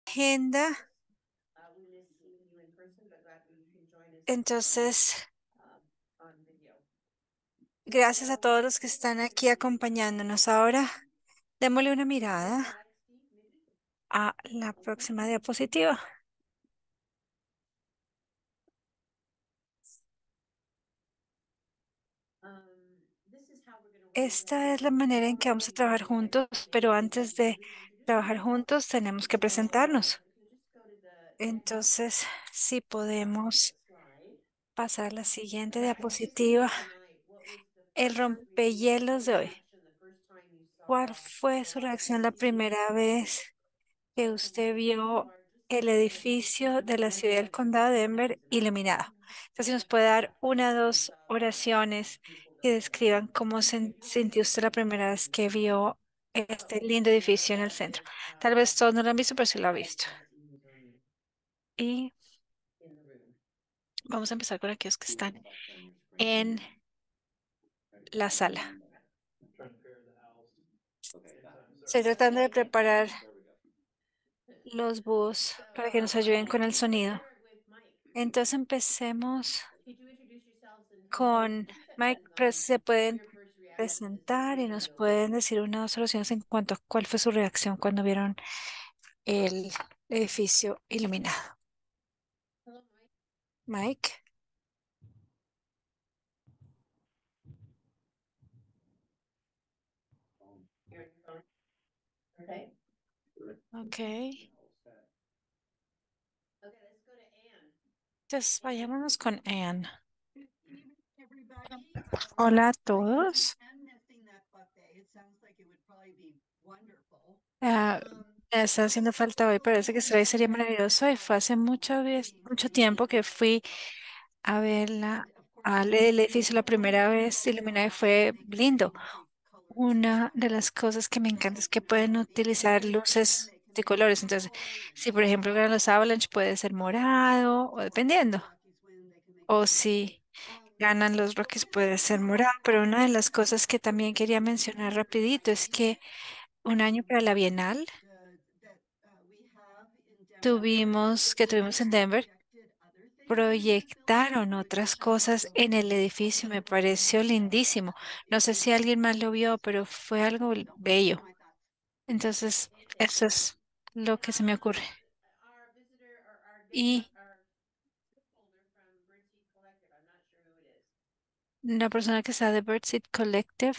agenda. Entonces, gracias a todos los que están aquí acompañándonos. Ahora, démosle una mirada a la próxima diapositiva. Esta es la manera en que vamos a trabajar juntos, pero antes de trabajar juntos tenemos que presentarnos. Entonces, si podemos pasar a la siguiente diapositiva, el rompehielos de hoy. ¿Cuál fue su reacción la primera vez que usted vio el edificio de la ciudad del condado de Denver iluminado? Entonces, si nos puede dar una o dos oraciones que describan cómo sintió usted la primera vez que vio este lindo edificio en el centro. Tal vez todos no lo han visto, pero sí lo ha visto. Y vamos a empezar con aquellos que están en la sala. Estoy tratando de preparar los búhos para que nos ayuden con el sonido. Entonces empecemos con Mike. Se pueden presentar y nos pueden decir unas soluciones en cuanto a cuál fue su reacción cuando vieron el edificio iluminado. Mike, ok. Entonces vayámonos con Anne. Everybody. Hola a Thank you. todos. And missing that buffet. It sounds like it would probably be wonderful. Ah, me está haciendo falta hoy, parece que sería maravilloso y fue hace mucho tiempo que fui a verla, And of course, al we el edificio la we always primera do vez hope iluminada y that fue they can lindo. include colors as Una de well. las cosas que me encanta es que So pueden that would be utilizar great. And luces they can de make colores. Entonces, popcorn and si por ejemplo eran los Avalanche puede ser morado o if the dependiendo. Rockies win, they can make O blue. si Um, ganan los but Rockies one of the puede things ser that morado. Pero una de las that cosas que también quería mencionar here in rapidito es que Denver, un año para la Bienal that we have in Denver, que they tuvimos en Denver, projected other things in that building. proyectaron otras cosas en el edificio. Me pareció lindísimo. No sé si alguien más lo vio, pero fue algo Those are bello. my thoughts. Entonces, eso es lo que se me ocurre. Y la persona que está de Birdseed Collective,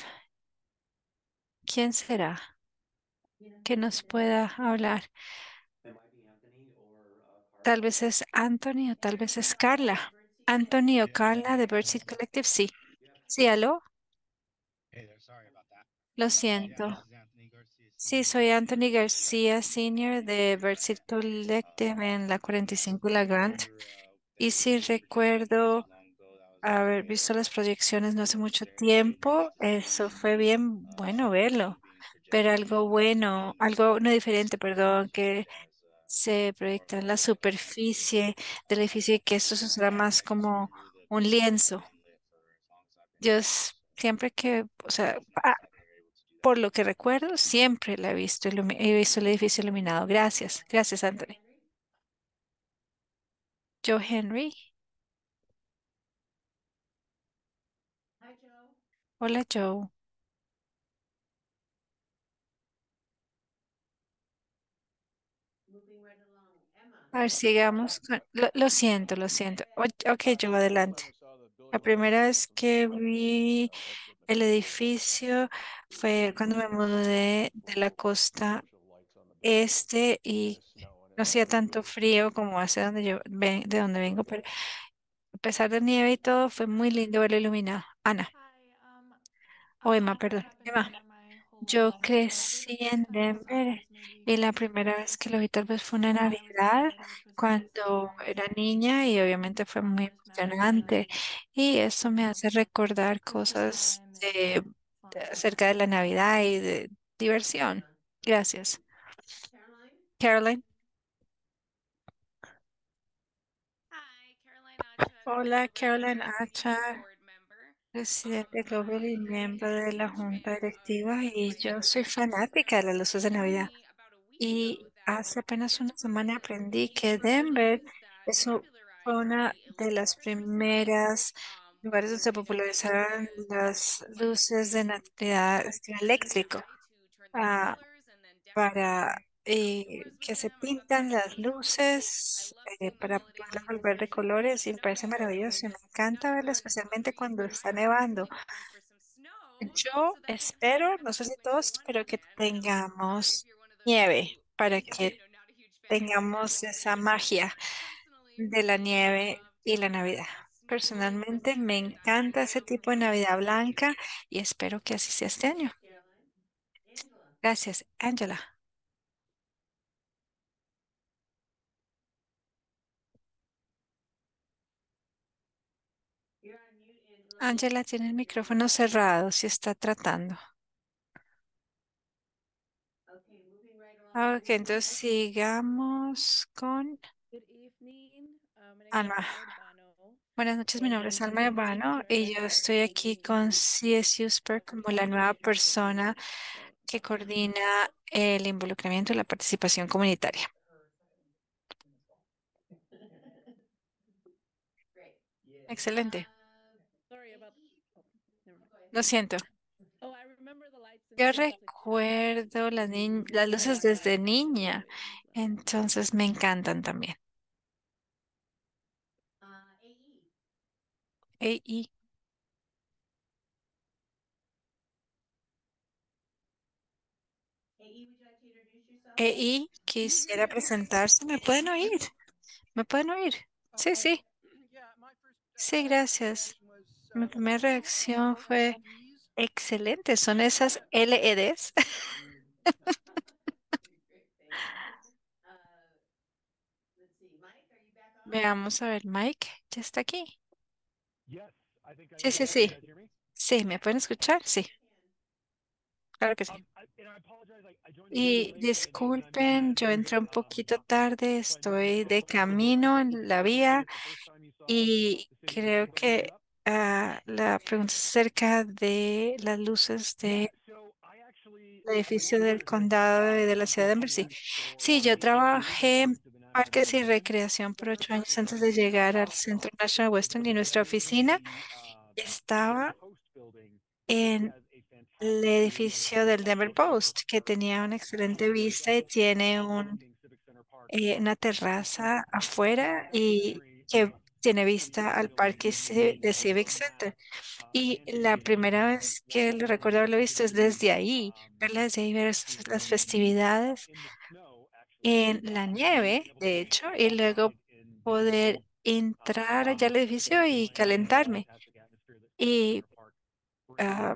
¿quién será? Que nos pueda hablar. Tal vez es Anthony o tal vez es Carla. Anthony o Yeah, Carla de yeah, Birdseed this is Collective, sí. Sí, aló, hey there, sorry about that. lo Yeah, this siento. is Anthony Garcia Sí, Senior soy with Anthony Birdseed García, Collective. senior de Birdseed Collective en la 45 y La I Grant. remember Y there were sí some projections not too recuerdo long ago. That was haber very visto las proyecciones no hace mucho very nice tiempo. to Eso see fue bien bueno something verlo. new being Pero projected algo on bueno, screen algo no in diferente, such a perdón, such que as se more proyecta of en la like a landscape superficie del edificio y que esto se será más como atmosphere that un has lienzo. been lit for as long as I've been Yo here. s- siempre que, o So sea, it's nice that they were able to do that. por lo que recuerdo, siempre la he visto, he visto el edificio iluminado. Gracias, gracias, Anthony. Joe Henry. Hola, Joe. A ver, sigamos. Lo siento, lo siento. Ok, Joe, adelante. La primera vez que vi el edificio fue cuando me mudé de la costa este y no hacía tanto frío como hace de donde vengo, pero a pesar de nieve y todo, fue muy lindo verlo iluminado. Ana, Hi, o Emma, I've perdón. grown up in Emma, Denver my whole yo life, so I crecí believe this en kind of Denver describes maybe y la most primera vez que lo places. vi tal vez fue una I was a Navidad kid, which was nice cuando era because niña y obviamente fue muy was magical emocionante and y eso you me know hace recordar Christmas cosas time and fun. acerca de la Navidad y de diversión. Gracias. Caroline. Hi, Caroline Acha, Hola, Global Caroline Brindar and Achar, board member. presidente global y I'm very miembro de la huge Junta fan of Directiva the y yo soy lights. fanática de las luces de It took Navidad. me about a week Y ago hace apenas una semana aprendí que Denver eso fue una de las primeras lugares donde se popularizaron las luces de estilo eléctrico, ah, para que se pintan las luces para poderlas volver de colores y me parece maravilloso y me encanta verlo especialmente cuando está nevando. Yo espero, no sé si todos, pero que tengamos nieve para que tengamos esa magia de la nieve y la Navidad. Personalmente me encanta ese tipo de Navidad blanca y espero que así sea este año. Gracias, Angela. Angela tiene el micrófono cerrado si está tratando. Ok, entonces sigamos con Alma. Buenas noches, mi nombre es Alma Urbano y yo estoy aquí con CSU Spur como la nueva persona que coordina el involucramiento y la participación comunitaria. Excelente. Lo siento. Yo recuerdo las luces desde niña, entonces me encantan también. Y quisiera presentarse. ¿Me pueden oír? ¿Me pueden oír? Sí, sí. Sí, gracias. Mi primera reacción fue excelente. Son esas LEDs. Veamos a ver, Mike, ¿ya está aquí? Sí, sí, sí. Sí, ¿me pueden escuchar? Sí, claro que sí. Y disculpen, yo entré un poquito tarde, estoy de camino en la vía y creo que la pregunta es acerca de las luces del edificio del condado de la ciudad de Denver. Sí, sí, yo trabajé en parques y recreación por 8 años antes de llegar al Centro National Western y nuestra oficina estaba en el edificio del Denver Post, que tenía una excelente vista y tiene una terraza afuera y que tiene vista al parque de Civic Center. Y la primera vez que lo recuerdo haberlo visto es desde ahí, verla desde ahí, ver las festividades en la nieve, de hecho, y luego poder entrar allá al edificio y calentarme y ah,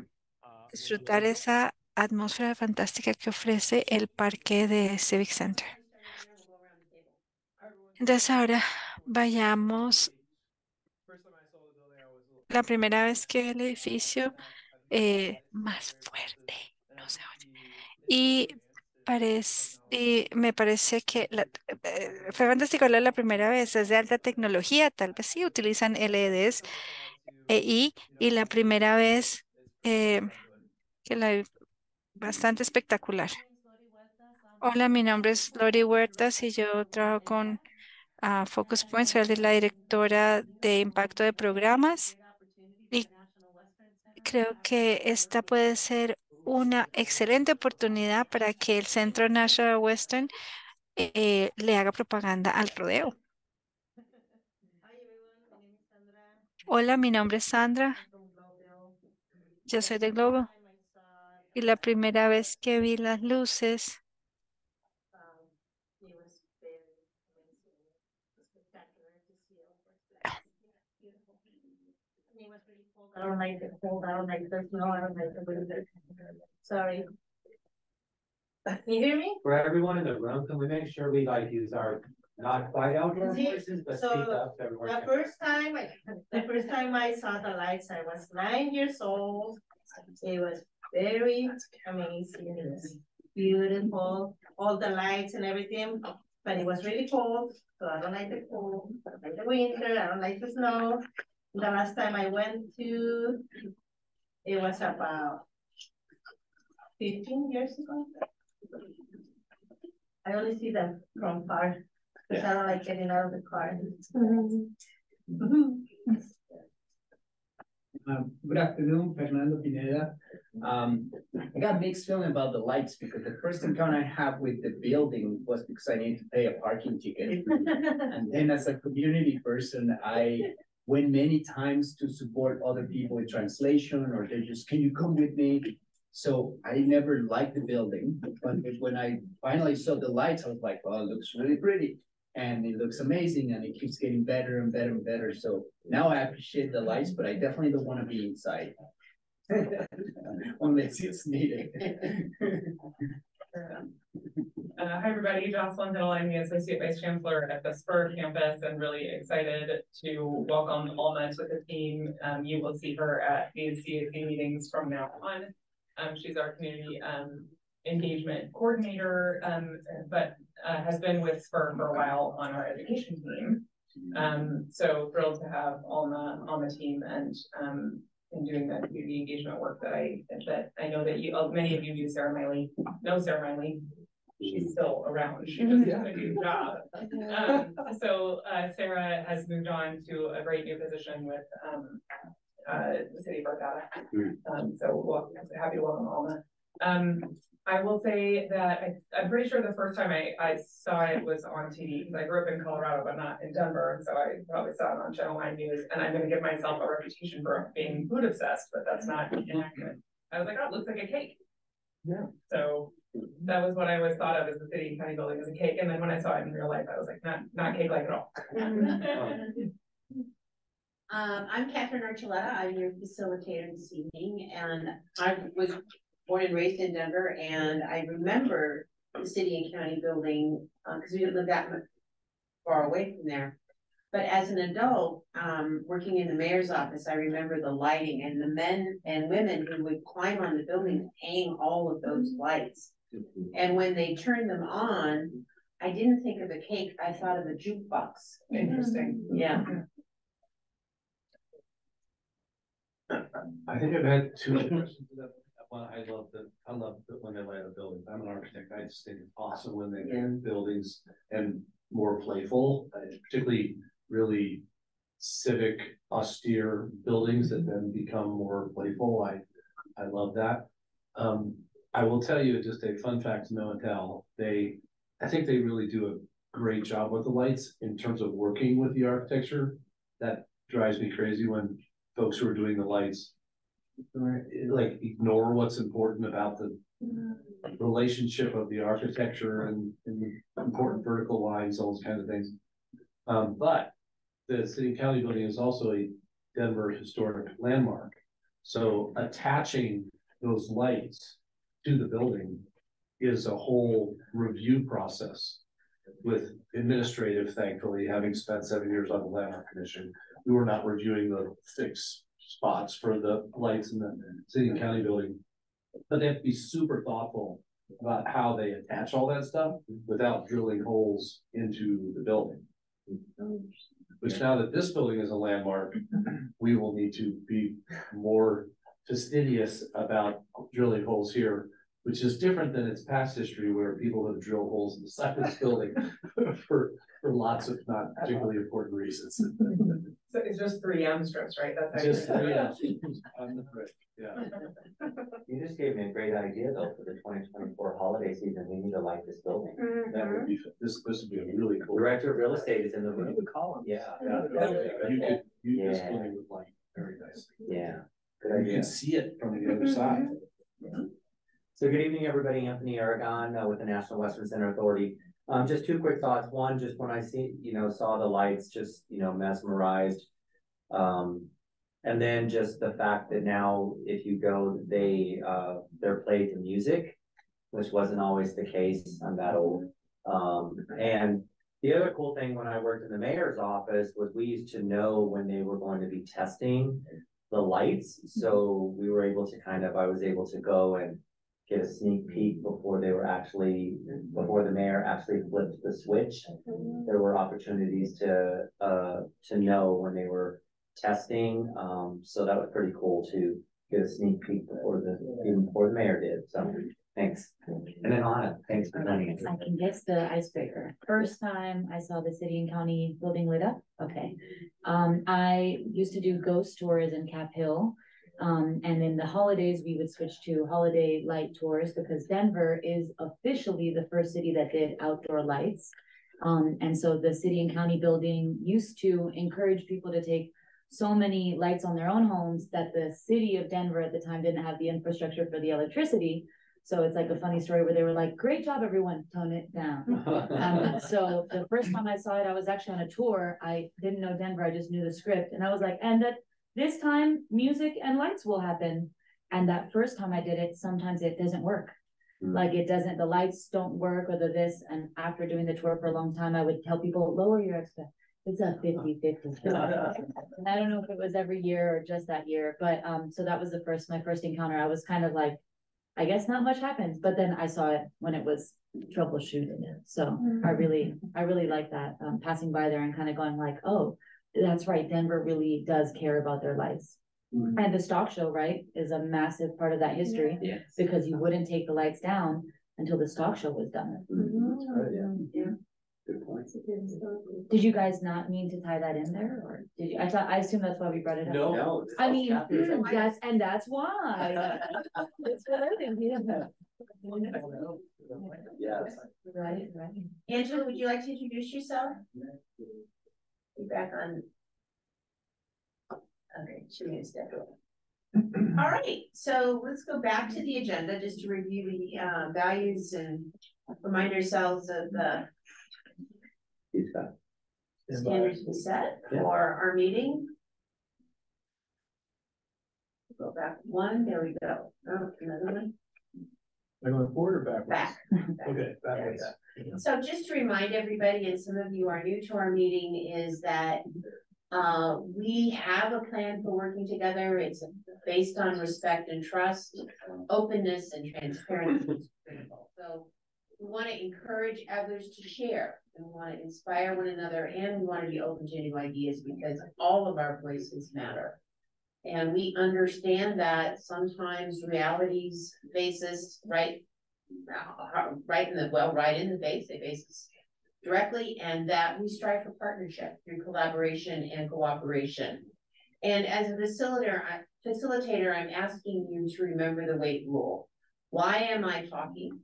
disfrutar esa atmósfera fantástica que ofrece el parque de Civic Center. Entonces ahora vayamos. La primera vez que vi el edificio más fuerte, no se oye. Y me parece que fue fantástico verla la primera vez, es de alta tecnología, tal vez sí utilizan LEDs y la primera vez eh, que la vi, bastante espectacular. Hola, mi nombre es Lori Huertas y yo trabajo con Focus Points, soy la directora de impacto de programas y creo que esta puede ser una excelente oportunidad para que el Centro National Western le haga propaganda al rodeo. Hola, mi nombre es Sandra, yo soy de Globo y la primera vez que vi las luces, I don't like the cold. I don't like the snow. I don't like the winter. Sorry. Can you hear me? For everyone in the room, can we make sure we like use our not quite outdoor See, voices, but so speak up so everyone The can. first time I saw the lights, I was 9 years old. It was very amazing. It was beautiful, all the lights and everything, but it was really cold. So I don't like the cold. I don't like the winter. I don't like the snow. The last time I went to, it was about 15 years ago. I only see them from far, because I don't like getting out of the car. Good afternoon, Fernando Pineda. I got mixed feeling about the lights because the first encounter I have with the building was because I needed to pay a parking ticket. And then as a community person, I went many times to support other people with translation, or they just, can you come with me? So I never liked the building, but when I finally saw the lights, I was like, oh, it looks really pretty. And it looks amazing, and it keeps getting better and better and better. So now I appreciate the lights, but I definitely don't want to be inside. Unless it's needed. Hi, everybody. Jocelyn Hill. I'm the Associate Vice Chancellor at the Spur campus and really excited to welcome Alma to the team. You will see her at these CAC meetings from now on. She's our community engagement coordinator, but has been with Spur for a while on our education team. So thrilled to have Alma on the team and in doing that community engagement work that I know that many of you do. Sarah Miley, know Sarah Miley. She's still around. She just did a good job. So Sarah has moved on to a great new position with the city of Barcata. So happy to welcome Alma. I will say that I'm pretty sure the first time I saw it was on TV, because I grew up in Colorado, but not in Denver. And so I probably saw it on Channel 9 News, and I'm going to give myself a reputation for being food obsessed, but that's not inaccurate. I was like, oh, it looks like a cake. Yeah. So that was what I always thought of as the city and county building as a cake. And then when I saw it in real life, I was like, not cake-like at all. I'm Catherine Archuleta. I'm your facilitator this evening, and I was born and raised in Denver, and I remember the city and county building because we didn't live that much far away from there. But as an adult, working in the mayor's office, I remember the lighting and the men and women who would climb on the building to hang all of those lights. And when they turned them on, I didn't think of a cake, I thought of a jukebox. Interesting. Yeah. I think I've had two questions. One, I love when they light up buildings. I'm an architect. I just think it's awesome when they make buildings and more playful, particularly really civic, austere buildings that then become more playful. I love that. I will tell you just a fun fact to know and tell. I think they really do a great job with the lights in terms of working with the architecture. That drives me crazy when folks who are doing the lights like ignore what's important about the relationship of the architecture and the important vertical lines, all those kinds of things. But the city and county building is also a Denver historic landmark. So attaching those lights to the building is a whole review process with administrative, thankfully, having spent 7 years on the landmark commission. We were not reviewing the fixed spots for the lights in the city and county building, but they have to be super thoughtful about how they attach all that stuff without drilling holes into the building. Which now that this building is a landmark, we will need to be more fastidious about drilling holes here, which is different than its past history where people have drilled holes in the side of this building for lots of not particularly important reasons. So it's just 3M strips, right? That's Just 3M. Yeah. You just gave me a great idea though for the 2024 holiday season. We need to light this building. That would be this would be a really cool. Director of Real Estate is in the room. Call them. Yeah. You could this Yeah. building would light very nicely. Yeah. Good You idea. can see it from the other side. So good evening, everybody. Anthony Aragon with the National Western Center Authority. Just two quick thoughts. One, just when I saw the lights, just, mesmerized. And then just the fact that now if you go, they're played to music, which wasn't always the case. I'm that old. And the other cool thing when I worked in the mayor's office was we used to know when they were going to be testing the lights. So we were able to I was able to go and get a sneak peek before the mayor actually flipped the switch. There were opportunities to know when they were testing. So that was pretty cool to get a sneak peek before the mayor did. So Thanks. And then Anna, thanks for joining us. I can guess the icebreaker. First time I saw the city and county building lit up. Okay. I used to do ghost tours in Cap Hill. And in the holidays, we would switch to holiday light tours because Denver is officially the first city that did outdoor lights. And so the city and county building used to encourage people to take so many lights on their own homes that the city of Denver at the time didn't have the infrastructure for the electricity. So it's like a funny story where they were like, great job, everyone, tone it down. So the first time I saw it, I was actually on a tour. I didn't know Denver, I just knew the script. And I was like, and that this time music and lights will happen. And that first time I did it, sometimes it doesn't work. Like it doesn't, the lights don't work or the this. And after doing the tour for a long time, I would tell people, lower your expectations. It's a 50-50. And I don't know if it was every year or just that year, but so that was my first encounter. I was kind of like, I guess not much happens, but then I saw it when it was troubleshooting it. So I really like that, passing by there and kind of going like, oh, that's right. Denver really does care about their lights. And the stock show, right, is a massive part of that history because you wouldn't take the lights down until the stock show was done. That's right, yeah. Good point. Did you guys not mean to tie that in there, or did you? I assume that's why we brought it up. No. I mean, that's why. That's what I think. Yes. Right. Angela, would you like to introduce yourself? You're back on. Okay, she made a step away. All right, so let's go back to the agenda just to review the values and remind ourselves of the standards we set for our meeting. Go back one, there we go. Oh, another one. Am I going forward or backwards? Back. Okay, backwards. So just to remind everybody, and some of you are new to our meeting, is that we have a plan for working together. It's based on respect and trust, openness and transparency. So we want to encourage others to share. We want to inspire one another, and we want to be open to new ideas because all of our voices matter. And we understand that sometimes realities face us right in the face. They face us directly, and that we strive for partnership through collaboration and cooperation. And as a facilitator, I'm asking you to remember the WAIT rule. Why am I talking?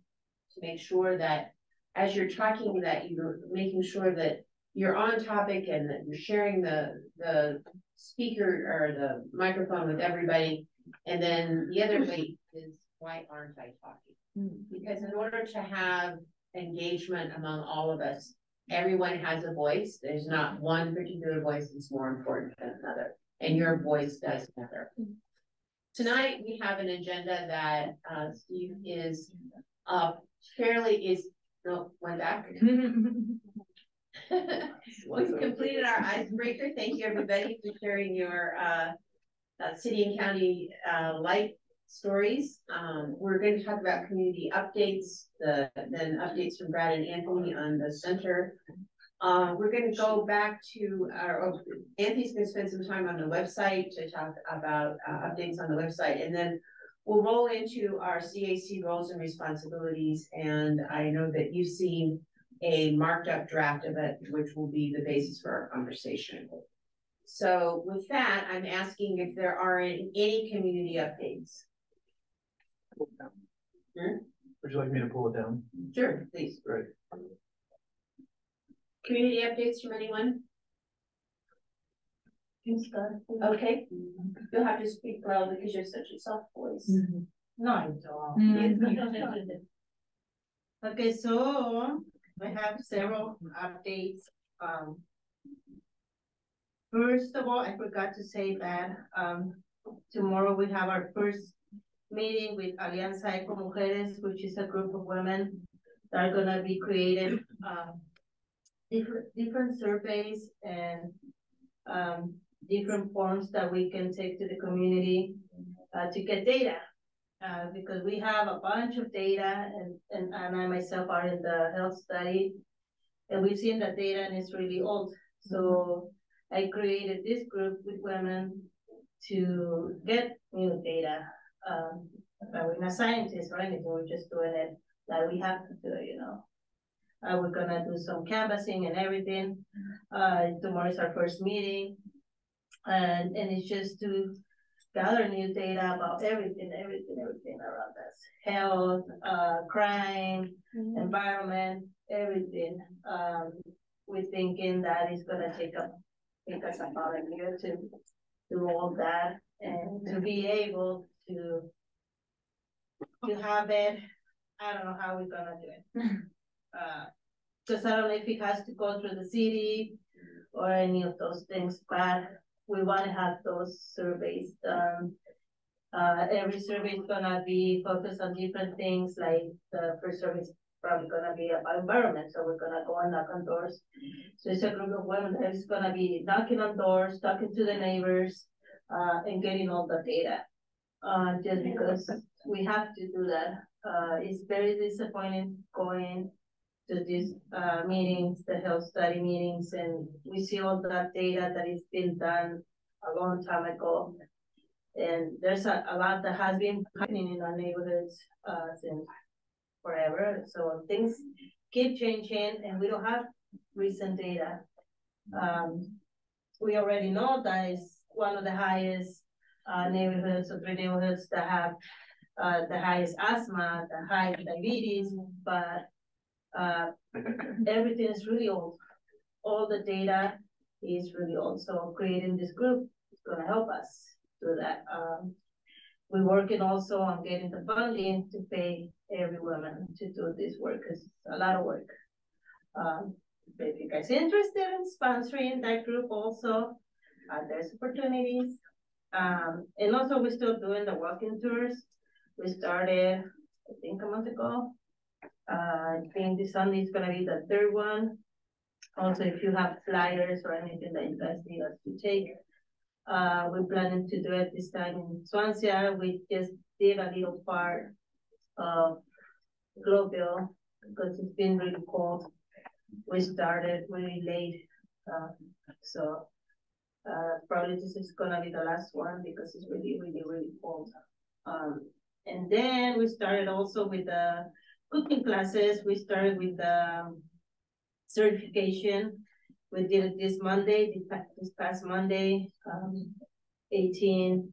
To make sure that as you're talking, that you're making sure that you're on topic and that you're sharing the speaker or the microphone with everybody. And then the other WAIT is, why aren't I talking? Because in order to have engagement among all of us, everyone has a voice. There's not one particular voice that's more important than another, and your voice does matter. Tonight we have an agenda that Steve is went back. We've completed our icebreaker. Thank you everybody for sharing your city and county light stories. We're going to talk about community updates, then updates from Brad and Anthony on the center. We're going to go back to Anthony's going to spend some time on the website to talk about updates on the website, and then we'll roll into our CAC roles and responsibilities. And I know that you've seen a marked up draft of it, which will be the basis for our conversation. So with that, I'm asking if there are any community updates. Would you like me to pull it down? Sure, please. Great. Community updates from anyone? Okay, you'll have to speak loud because you're such a soft voice. No, I don't. Okay, so we have several updates. First of all, I forgot to say that tomorrow we have our first meeting with Alianza Eco Mujeres, which is a group of women that are gonna be creating different surveys and different forms that we can take to the community to get data. Because we have a bunch of data, and I myself are in the health study, and we've seen the data and it's really old. So I created this group with women to get new data. we're not scientists or anything, we're just doing it like we have to do it, you know. We're gonna do some canvassing and everything. Tomorrow is our first meeting. And it's just to gather new data about everything around us. Health, crime, environment, everything. We're thinking that is gonna take us about a year to do all that and to be able to have it. I don't know how we're gonna do it. Because I don't know if it has to go through the city or any of those things, but we want to have those surveys done. Every survey is gonna be focused on different things, like the first survey is probably gonna be about environment, so we're gonna go and knock on doors. So it's a group of women that is gonna be knocking on doors, talking to the neighbors, and getting all the data. Just because we have to do that. It's very disappointing going to these meetings, the health study meetings, and we see all that data that is been done a long time ago. And there's a lot that has been happening in our neighborhoods since forever. So things keep changing and we don't have recent data. We already know that is one of the highest neighborhoods or 3 neighborhoods that have the highest asthma, the high diabetes, but everything is really old. All the data is really old. So creating this group is going to help us do that. We're working also on getting the funding to pay every woman to do this work because it's a lot of work. If you guys are interested in sponsoring that group also, there's opportunities. And also we're still doing the walking tours. We started, I think, a month ago. I think this Sunday is gonna be the 3rd one. Also, if you have flyers or anything that you guys need us to take, we're planning to do it this time in Swansea. We just did a little part of Globeville because it's been really cold. We started really late, so probably this is gonna be the last one because it's really, really, really cold. And then we started also with the cooking classes. We started with the certification. We did it this Monday, this past Monday, 18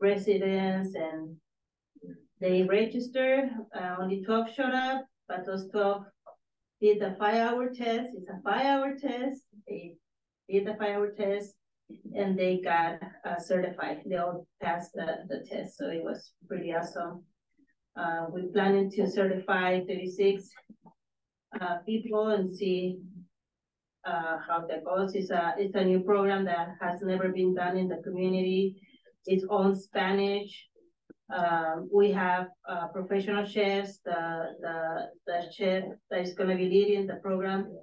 residents, and they registered. Only 12 showed up, but those 12 did the 5-hour test. It's a 5-hour test. They did the 5-hour test, and they got certified. They all passed the test, so it was pretty awesome. We're planning to certify 36 people and see how that goes. It's a new program that has never been done in the community. It's on Spanish. We have professional chefs. The chef that is going to be leading the program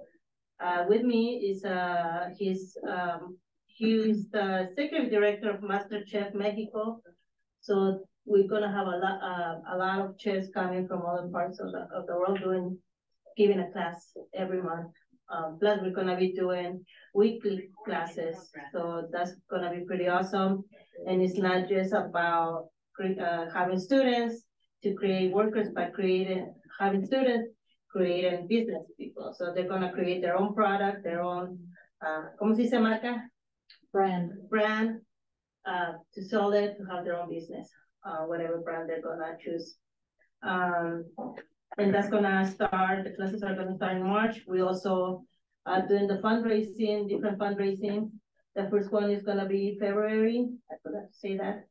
with me is he's the executive director of MasterChef Mexico. So we're gonna have a lot of chefs coming from other parts of the world giving a class every month. Plus we're gonna be doing weekly classes. So that's gonna be pretty awesome. And it's not just about having students to create workers, but having students creating business people. So they're gonna create their own product, their own, ¿cómo se dice marca? Brand, to sell it, to have their own business, whatever brand they're gonna choose. And that's gonna start, the classes are gonna start in March. We also are doing the fundraising, different fundraising. The first one is gonna be February. I forgot to say that.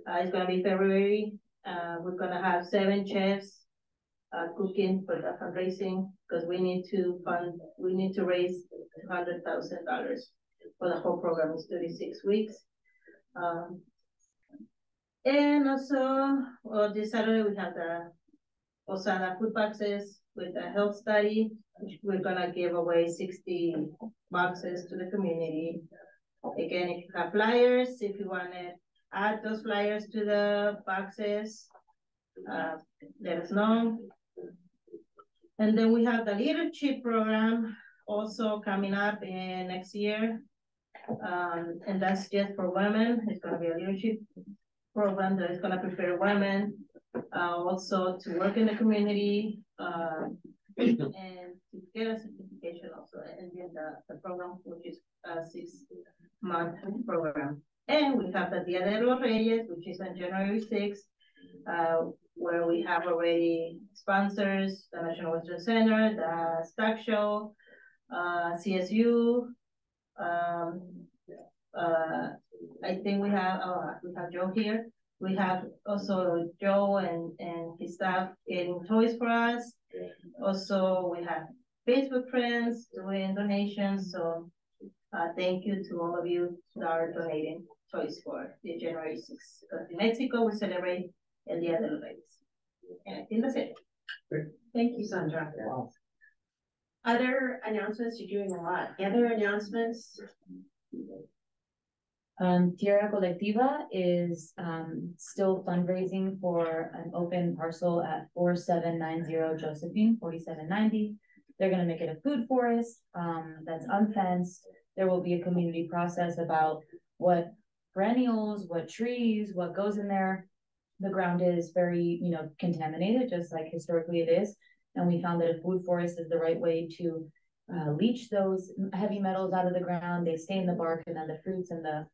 It's gonna be February. We're gonna have 7 chefs cooking for the fundraising because we need to raise $200,000 for the whole program. Is 36 weeks. And also, this Saturday we have the Osana food boxes with the health study, which we're gonna give away 60 boxes to the community. Again, if you have flyers, if you wanna add those flyers to the boxes, let us know. And then we have the leadership program also coming up in next year. And that's just for women. It's gonna be a leadership program that is gonna prepare women also to work in the community, and to get a certification also, and then the program, which is a 6-month program. And we have the Dia de los Reyes, which is on January 6th, where we have already sponsors, the National Western Center, the Stock Show, CSU. I think we have Joe here. We have also Joe and his staff getting toys for us. Also, we have Facebook friends doing donations. So thank you to all of you that are donating toys for the January 6th. In Mexico, we celebrate El Día de los Reyes. And I think that's it. Thank you, Sandra. Wow. Other announcements, you're doing a lot. Other announcements? Tierra Colectiva is still fundraising for an open parcel at 4790 Josephine, 4790. They're going to make it a food forest that's unfenced. There will be a community process about what perennials, what trees, what goes in there. The ground is very, contaminated, just like historically it is. And we found that a food forest is the right way to leach those heavy metals out of the ground. They stay in the bark, and then the fruits and the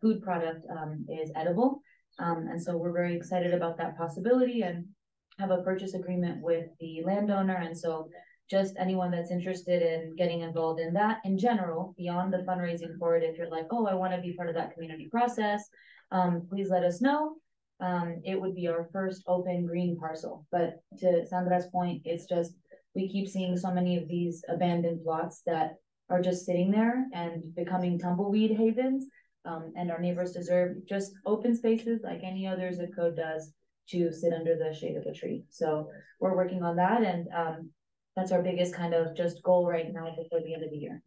food product is edible. And so we're very excited about that possibility and have a purchase agreement with the landowner. And so just anyone that's interested in getting involved in that in general, beyond the fundraising for it, if you're like, oh, I want to be part of that community process, please let us know. It would be our first open green parcel. But to Sandra's point, it's just, we keep seeing so many of these abandoned plots that are just sitting there and becoming tumbleweed havens. And our neighbors deserve just open spaces like any other zip code does to sit under the shade of a tree. So we're working on that, and that's our biggest kind of just goal right now before the end of the year.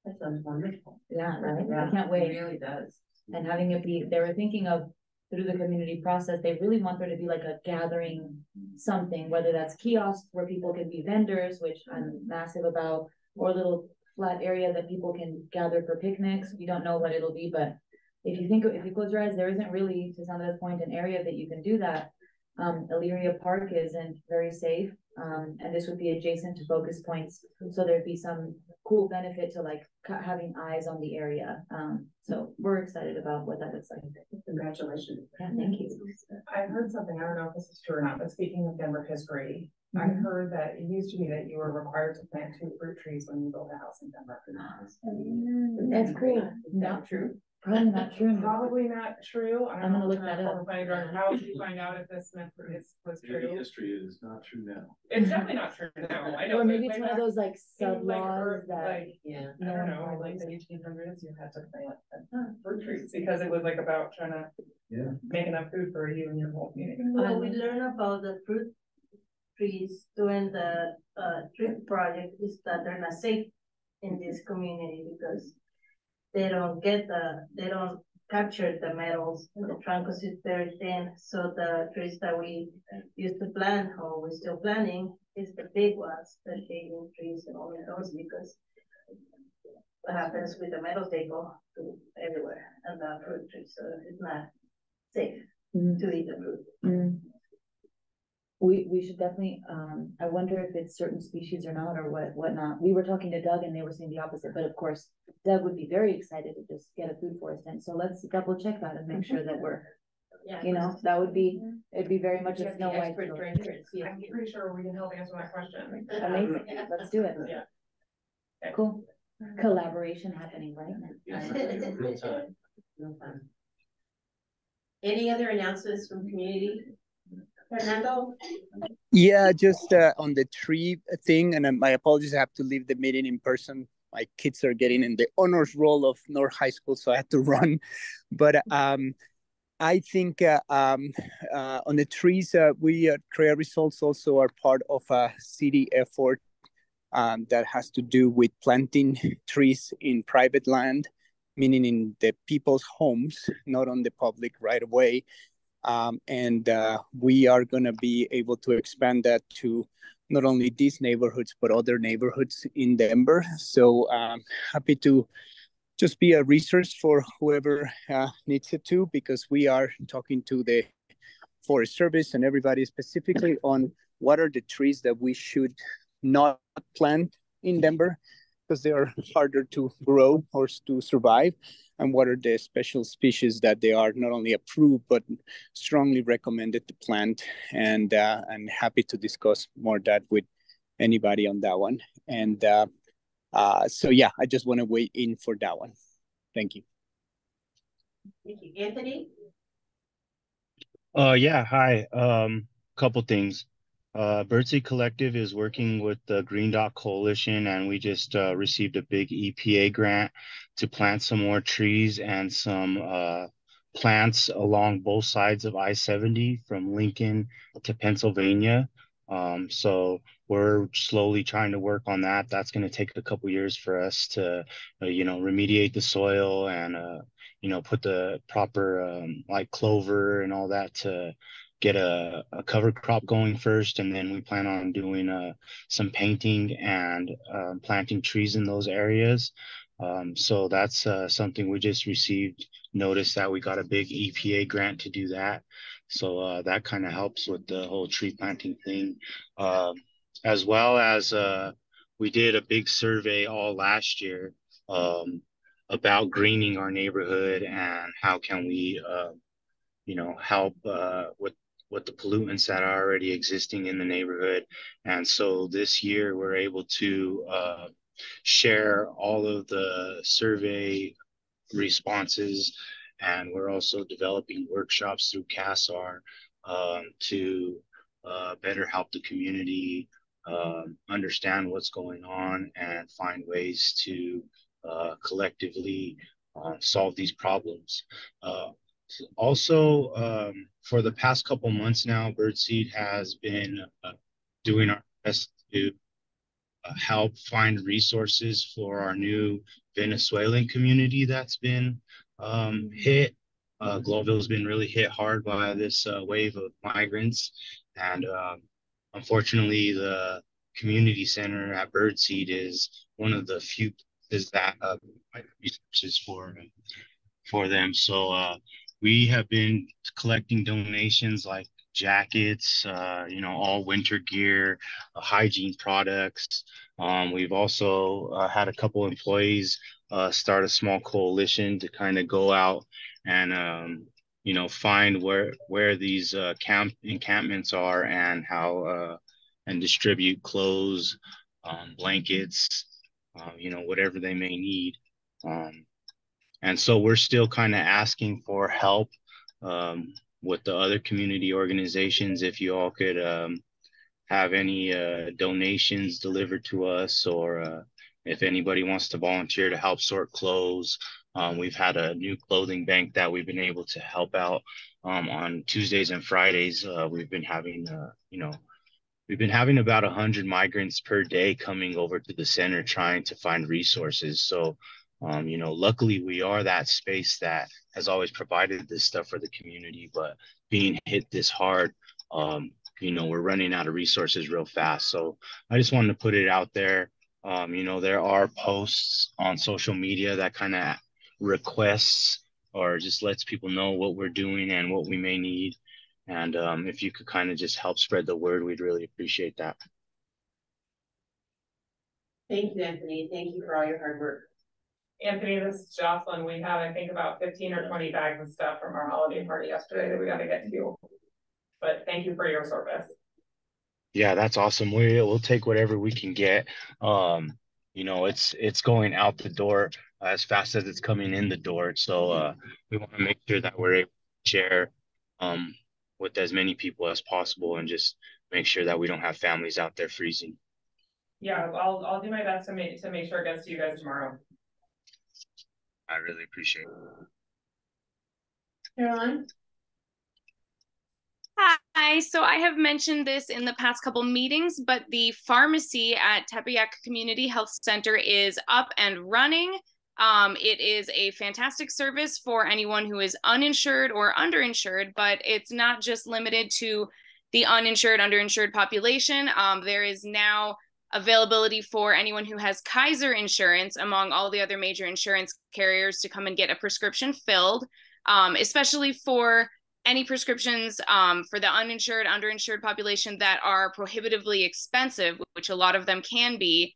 That sounds wonderful. Yeah, right? Yeah, I can't wait. It really does. And having it be, they were thinking of through the community process, they really want there to be like a gathering something, whether that's kiosks where people can be vendors, which I'm massive about, or a little flat area that people can gather for picnics. We don't know what it'll be, but if you close your eyes, there isn't really, to Sandra's point, an area that you can do that. Elyria Park isn't very safe, and this would be adjacent to focus points, so there'd be some cool benefit to like having eyes on the area. So we're excited about what that looks like. Congratulations. Yeah, thank you. I heard something, I don't know if this is true or not, but speaking of Denver history, I heard that it used to be that you were required to plant 2 fruit trees when you built a house in Denver. That's cool. Not true. Probably not true. Probably not true. I'm gonna look that up. How would you find out if this was Maybe true? history is not true now. It's definitely not true now. I know. Or maybe but it's one of those like sub laws that. Like, Yeah. I don't know, like the 1800s, you had to plant fruit trees because it was like about trying to make enough food for you and your whole community. Well, we learn about the fruit trees during the tree project is that they're not safe in this community because they don't capture the metals. The trunk is very thin, so the trees that we used to plant or we're still planting is the big ones, the shading trees and all of those, because what happens with the metals, they go to everywhere and the fruit trees, so it's not safe to eat the fruit. We should definitely, I wonder if it's certain species or not, or whatnot. We were talking to Doug and they were saying the opposite, but of course, Doug would be very excited to just get a food forest in. So let's double check that and make sure that we're, that would be, it'd be very much a Snow White. I'm pretty sure we can help answer that question. Amazing, let's do it. Yeah. Okay. Cool. Collaboration happening right now. Yes, real time. No fun. Any other announcements from community? Fernando? Yeah, just on the tree thing, and my apologies, I have to leave the meeting in person. My kids are getting in the honors roll of North High School, so I had to run. But I think on the trees, CREA results also are part of a city effort that has to do with planting trees in private land, meaning in the people's homes, not on the public right away. And we are going to be able to expand that to not only these neighborhoods, but other neighborhoods in Denver. So happy to just be a resource for whoever needs it to, because we are talking to the Forest Service and everybody specifically on what are the trees that we should not plant in Denver because they are harder to grow or to survive, and what are the special species that they are not only approved but strongly recommended to plant. And happy to discuss more that with anybody on that one. And so yeah, I just want to weigh in for that one. Thank you. Thank you. Anthony? Yeah, hi. Couple things. Birdseed Collective is working with the Green Dot Coalition, and we just received a big EPA grant to plant some more trees and some plants along both sides of I-70 from Lincoln to Pennsylvania. So we're slowly trying to work on that. That's going to take a couple years for us to, remediate the soil and, put the proper like clover and all that to get a cover crop going first, and then we plan on doing some painting and planting trees in those areas. So that's something we just received notice that we got a big EPA grant to do that. So that kind of helps with the whole tree planting thing. As well as we did a big survey all last year about greening our neighborhood and how can we help with the pollutants that are already existing in the neighborhood. And so this year we're able to share all of the survey responses, and we're also developing workshops through CASAR to better help the community understand what's going on and find ways to collectively solve these problems. Also, for the past couple months now, Birdseed has been doing our best to help find resources for our new Venezuelan community that's been hit. Globeville's been really hit hard by this wave of migrants. And unfortunately, the community center at Birdseed is one of the few places that provide resources for them. So we have been collecting donations like jackets, all winter gear, hygiene products. We've also had a couple employees start a small coalition to kind of go out and find where these encampments are and how and distribute clothes, blankets, whatever they may need. And so we're still kind of asking for help with the other community organizations. If you all could have any donations delivered to us, or if anybody wants to volunteer to help sort clothes. We've had a new clothing bank that we've been able to help out on Tuesdays and Fridays. We've been having, about 100 migrants per day coming over to the center trying to find resources. So luckily we are that space that has always provided this stuff for the community, but being hit this hard, we're running out of resources real fast. So I just wanted to put it out there. There are posts on social media that kind of requests or just lets people know what we're doing and what we may need. And if you could kind of just help spread the word, we'd really appreciate that. Thank you, Anthony. Thank you for all your hard work. Anthony, this is Jocelyn. We have, I think, about 15 or 20 bags of stuff from our holiday party yesterday that we got to get to. But thank you for your service. Yeah, that's awesome. We'll take whatever we can get. It's going out the door as fast as it's coming in the door. So we want to make sure that we're able to share with as many people as possible and just make sure that we don't have families out there freezing. Yeah, I'll do my best to make sure it gets to you guys tomorrow. I really appreciate it. Caroline? Hi, so I have mentioned this in the past couple meetings, but the pharmacy at Tepeyac Community Health Center is up and running. It is a fantastic service for anyone who is uninsured or underinsured, but it's not just limited to the uninsured, underinsured population. There is now availability for anyone who has Kaiser insurance among all the other major insurance carriers to come and get a prescription filled, especially for any prescriptions for the uninsured, underinsured population that are prohibitively expensive, which a lot of them can be.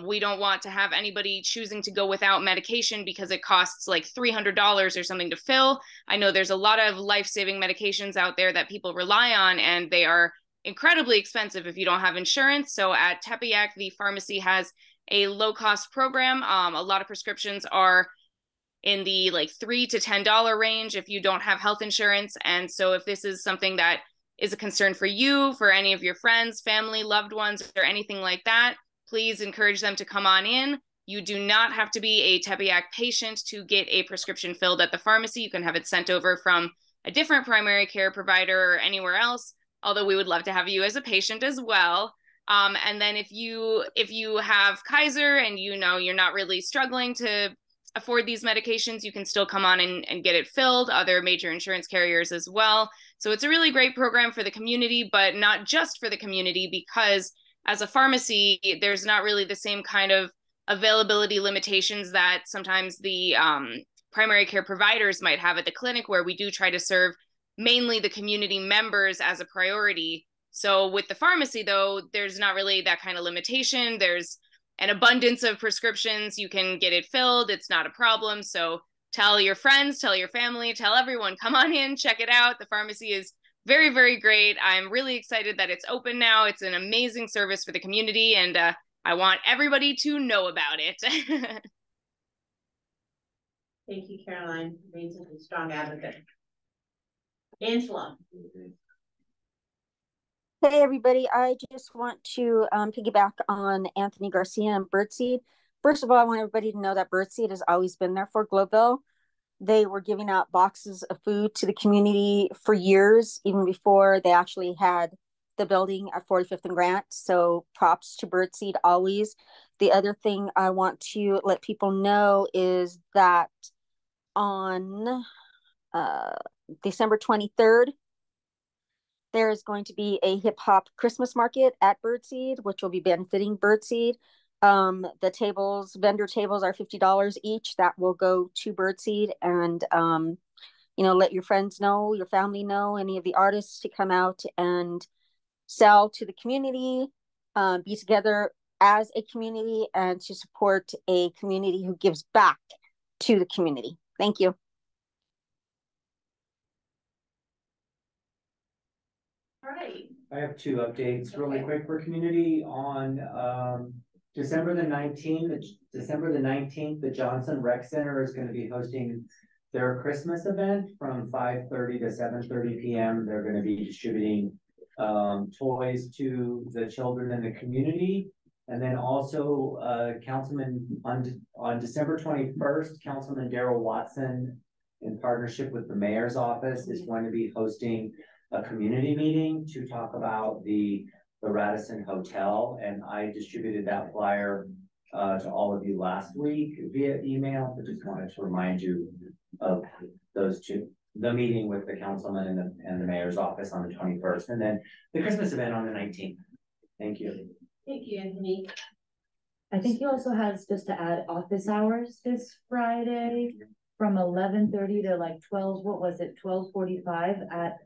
We don't want to have anybody choosing to go without medication because it costs like $300 or something to fill. I know there's a lot of life-saving medications out there that people rely on, and they are incredibly expensive if you don't have insurance. So at Tepeyac, the pharmacy has a low-cost program. A lot of prescriptions are in the like $3 to $10 range if you don't have health insurance. And so if this is something that is a concern for you, for any of your friends, family, loved ones, or anything like that, please encourage them to come on in. You do not have to be a Tepeyac patient to get a prescription filled at the pharmacy. You can have it sent over from a different primary care provider or anywhere else, although we would love to have you as a patient as well. And then if you have Kaiser and you know you're not really struggling to afford these medications, you can still come on and get it filled, other major insurance carriers as well. So it's a really great program for the community, but not just for the community, because as a pharmacy, there's not really the same kind of availability limitations that sometimes the primary care providers might have at the clinic, where we do try to serve mainly the community members as a priority. So with the pharmacy, though, there's not really that kind of limitation. There's an abundance of prescriptions. You can get it filled. It's not a problem. So tell your friends, tell your family, tell everyone, come on in, check it out. The pharmacy is very, very great. I'm really excited that it's open now. It's an amazing service for the community, and I want everybody to know about it. Thank you, Caroline, for being such a strong advocate. Angela. Hey everybody, I just want to piggyback on Anthony Garcia and Birdseed. First of all, I want everybody to know that Birdseed has always been there for Globeville. They were giving out boxes of food to the community for years, even before they actually had the building at 45th and Grant. So props to Birdseed always. The other thing I want to let people know is that on December 23rd, there is going to be a hip hop Christmas market at Birdseed, which will be benefiting Birdseed. The vendor tables are $50 each. That will go to Birdseed, and let your friends know, your family know, any of the artists to come out and sell to the community, be together as a community, and to support a community who gives back to the community. Thank you. Right. I have two updates really quick for community. On December the 19th, the Johnson Rec Center is going to be hosting their Christmas event from 5:30 to 7:30 p.m. They're going to be distributing toys to the children in the community. And then also Councilman on December 21st, Councilman Darrell Watson, in partnership with the mayor's office, is going to be hosting a community meeting to talk about the Radisson Hotel, and I distributed that flyer to all of you last week via email, but just wanted to remind you of those two, the meeting with the councilman and the mayor's office on the 21st, and then the Christmas event on the 19th. Thank you. Thank you, Anthony. I think he also has, just to add, office hours this Friday from 11:30 to like 12, what was it, 12:45 at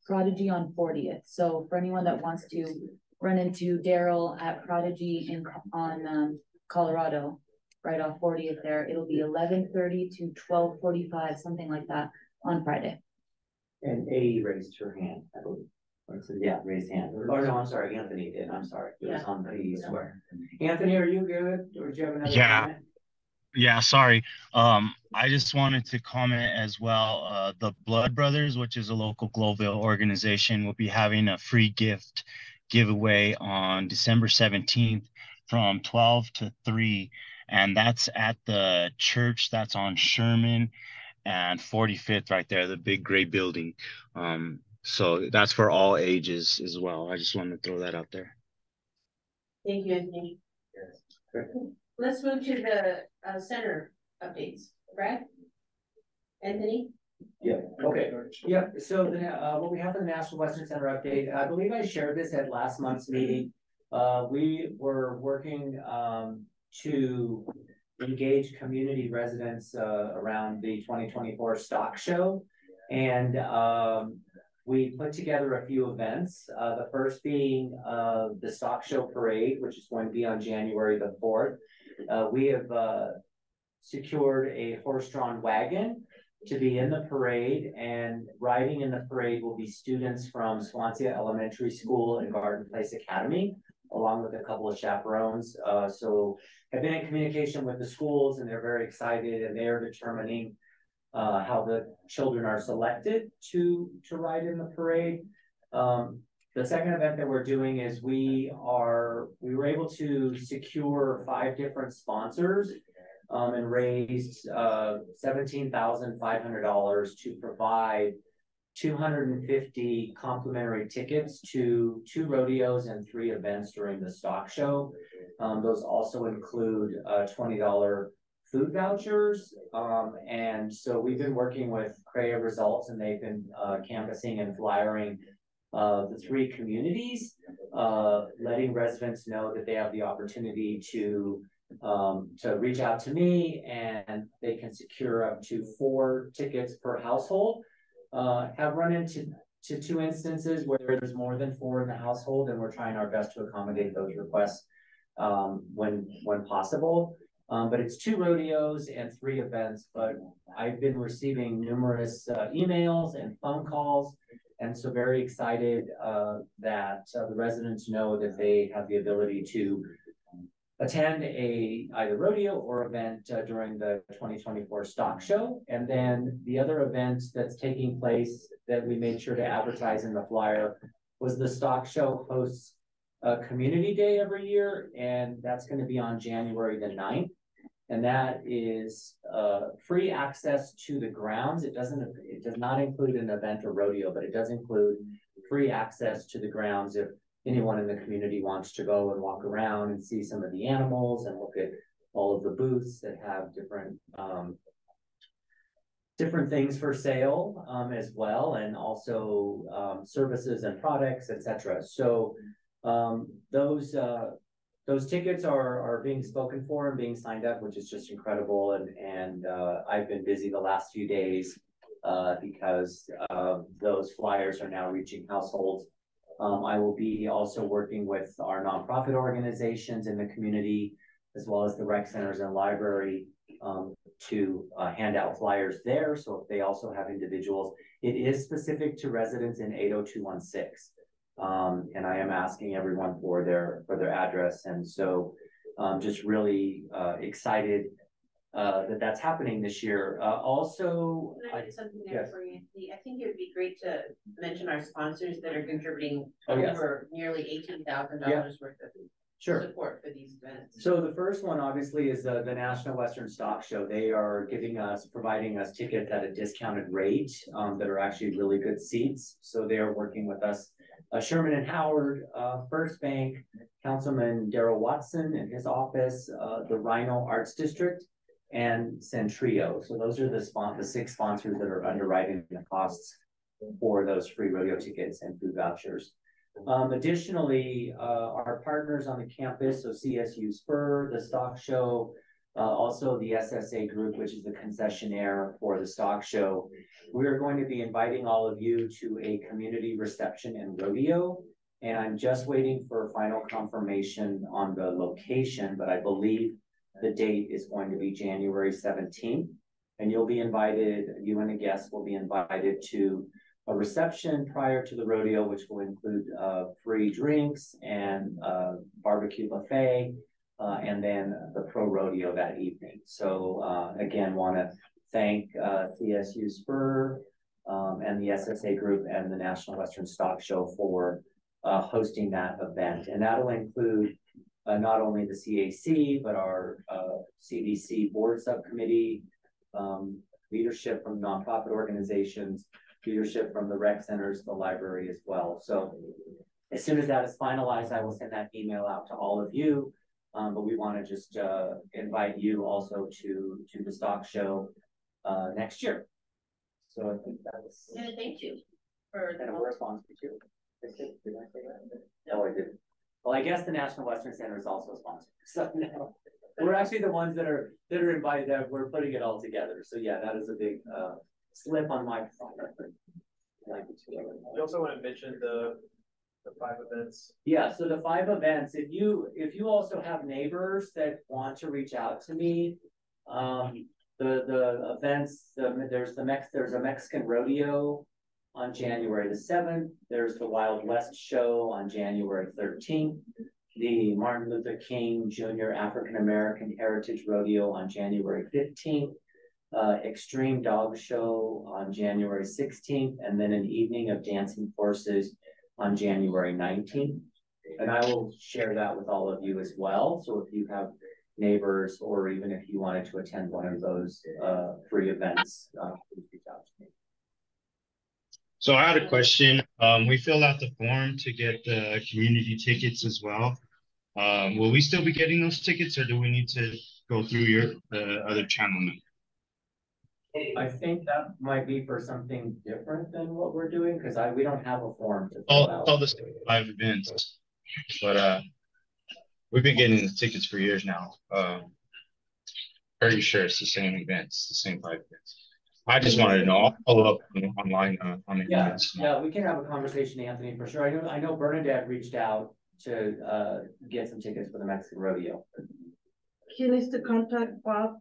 Prodigy on 40th. So for anyone that wants to run into Daryl at Prodigy on Colorado, right off 40th there, it'll be 11:30 to 12:45, something like that, on Friday. And A raised her hand, I believe. Yeah, raised hand. Oh no, I'm sorry, Anthony did. I'm sorry. It was on the swear. Anthony, are you good? Or do you have another comment? Yeah, sorry. I just wanted to comment as well. The Blood Brothers, which is a local Globeville organization, will be having a free gift giveaway on December 17th from 12 to 3. And that's at the church that's on Sherman and 45th right there, the big gray building. So that's for all ages as well. I just wanted to throw that out there. Thank you, Anthony. Yes. Let's move to the center updates. Brad? Anthony? Yeah, okay. Yeah, so what we have in the National Western Center update, I believe I shared this at last month's meeting. We were working to engage community residents around the 2024 stock show. And we put together a few events. The first being the stock show parade, which is going to be on January the 4th. We have secured a horse-drawn wagon to be in the parade, and riding in the parade will be students from Swansea Elementary School and Garden Place Academy, along with a couple of chaperones. So I've been in communication with the schools, and they're very excited, and they're determining how the children are selected to ride in the parade. The second event that we're doing is we were able to secure 5 different sponsors and raised $17,500 to provide 250 complimentary tickets to 2 rodeos and 3 events during the stock show. Those also include $20 food vouchers. And so we've been working with Creative Results, and they've been canvassing and flyering the 3 communities, letting residents know that they have the opportunity to reach out to me, and they can secure up to 4 tickets per household. Have run into 2 instances where there's more than 4 in the household, and we're trying our best to accommodate those requests when possible. But it's 2 rodeos and 3 events, but I've been receiving numerous emails and phone calls, and so very excited that the residents know that they have the ability to attend either rodeo or event during the 2024 stock show. And then the other event that's taking place that we made sure to advertise in the flyer was the stock show hosts a community day every year, and that's going to be on January the 9th. And that is free access to the grounds. It does not include an event or rodeo, but it does include free access to the grounds if anyone in the community wants to go and walk around and see some of the animals and look at all of the booths that have different things for sale as well, and also services and products, etc. So those tickets are being spoken for and being signed up, which is just incredible. And I've been busy the last few days because those flyers are now reaching households. I will be also working with our nonprofit organizations in the community, as well as the rec centers and library, to hand out flyers there. So if they also have individuals, it is specific to residents in 80216. And I am asking everyone for their address. And so just really excited that that's happening this year. Also, can I do something there for you, Anthony? I think it would be great to mention our sponsors that are contributing over nearly $18,000 worth of support for these events. So the first one obviously is the National Western Stock Show. They are providing us tickets at a discounted rate that are actually really good seats. So they are working with us. Sherman and Howard, First Bank, Councilman Darrell Watson and his office, the Rhino Arts District, and Centrio. So those are the 6 sponsors that are underwriting the costs for those free rodeo tickets and food vouchers. Additionally, our partners on the campus, so CSU Spur, the Stock Show, also the SSA Group, which is the concessionaire for the Stock Show. We are going to be inviting all of you to a community reception and rodeo, and I'm just waiting for final confirmation on the location, but I believe the date is going to be January 17th, and you'll be invited, you and a guest will be invited to a reception prior to the rodeo, which will include free drinks and barbecue buffet, and then the pro rodeo that evening. So again, want to thank CSU Spur and the SSA Group and the National Western Stock Show for hosting that event. And that'll include not only the CAC, but our CDC board subcommittee, leadership from nonprofit organizations, leadership from the rec centers, the library as well. So as soon as that is finalized, I will send that email out to all of you. But we want to just invite you also to the stock show next year. So I think that was. Yeah, thank you for that. We're a sponsor too. Did I say that? No, I didn't. Well, I guess the National Western Center is also a sponsor. So no, we're actually the ones that are invited. That we're putting it all together. So yeah, that is a slip on my part. You also want to mention the 5 events. Yeah, so the 5 events, if you also have neighbors that want to reach out to me, the events, there's a Mexican rodeo on January the 7th. There's the Wild West show on January 13th. The Martin Luther King Jr. African American Heritage Rodeo on January 15th. Extreme Dog Show on January 16th, and then an evening of dancing horses on January 19th. And I will share that with all of you as well. So if you have neighbors, or even if you wanted to attend one of those free events, please reach out to me. So I had a question. We filled out the form to get the community tickets as well. Will we still be getting those tickets, or do we need to go through your other channel now? I think that might be for something different than what we're doing, because we don't have a form to fill All out. the 5 events, but we've been getting the tickets for years now. Pretty sure it's the same events, the same 5 events. I just wanted to know. I'll follow up online on the events. Yeah, we can have a conversation, Anthony, for sure. I know Bernadette reached out to get some tickets for the Mexican rodeo. He needs to contact Bob.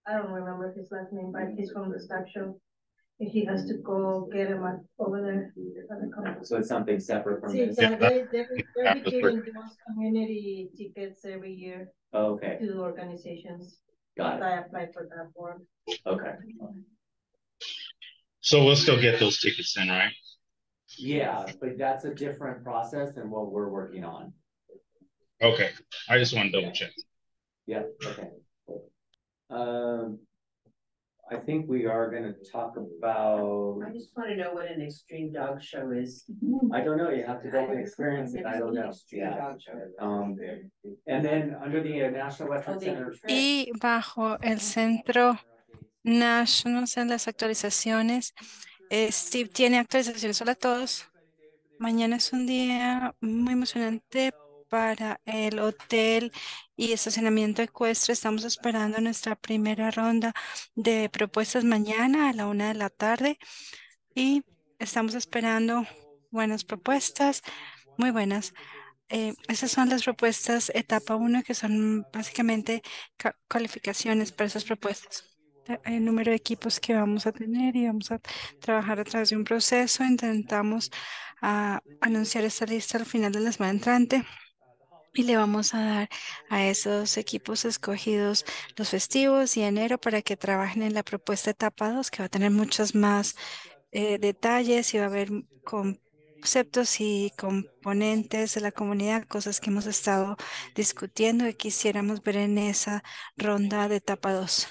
I don't remember his last name, but he's from the staff show. And he has to go get him over there. So it's something separate from this. Yeah, they're giving those community tickets every year. Okay. To organizations. Got it. I applied for that form. Okay. So we'll still get those tickets then, right? Yeah, but that's a different process than what we're working on. Okay. I just want to double check. Yeah, okay. I think we are going to talk about. I just want to know what an extreme dog show is. I don't know. You have to go and experience it. I don't know. Yeah. And then under the National Western Center. Y bajo el Centro National en las actualizaciones, Steve tiene actualizaciones. Hola a todos. Mañana es un día muy emocionante para el hotel y estacionamiento ecuestre. Estamos esperando nuestra primera ronda de propuestas mañana a la 1 de la tarde y estamos esperando buenas propuestas, muy buenas. Esas son las propuestas etapa 1, que son básicamente calificaciones para esas propuestas. El número de equipos que vamos a tener, y vamos a trabajar a través de un proceso. Intentamos anunciar esta lista al final de la semana entrante y le vamos a dar a esos equipos escogidos los festivos y enero para que trabajen en la propuesta etapa 2, que va a tener muchos más detalles y va a haber conceptos y componentes de la comunidad, cosas que hemos estado discutiendo y quisiéramos ver en esa ronda de etapa 2.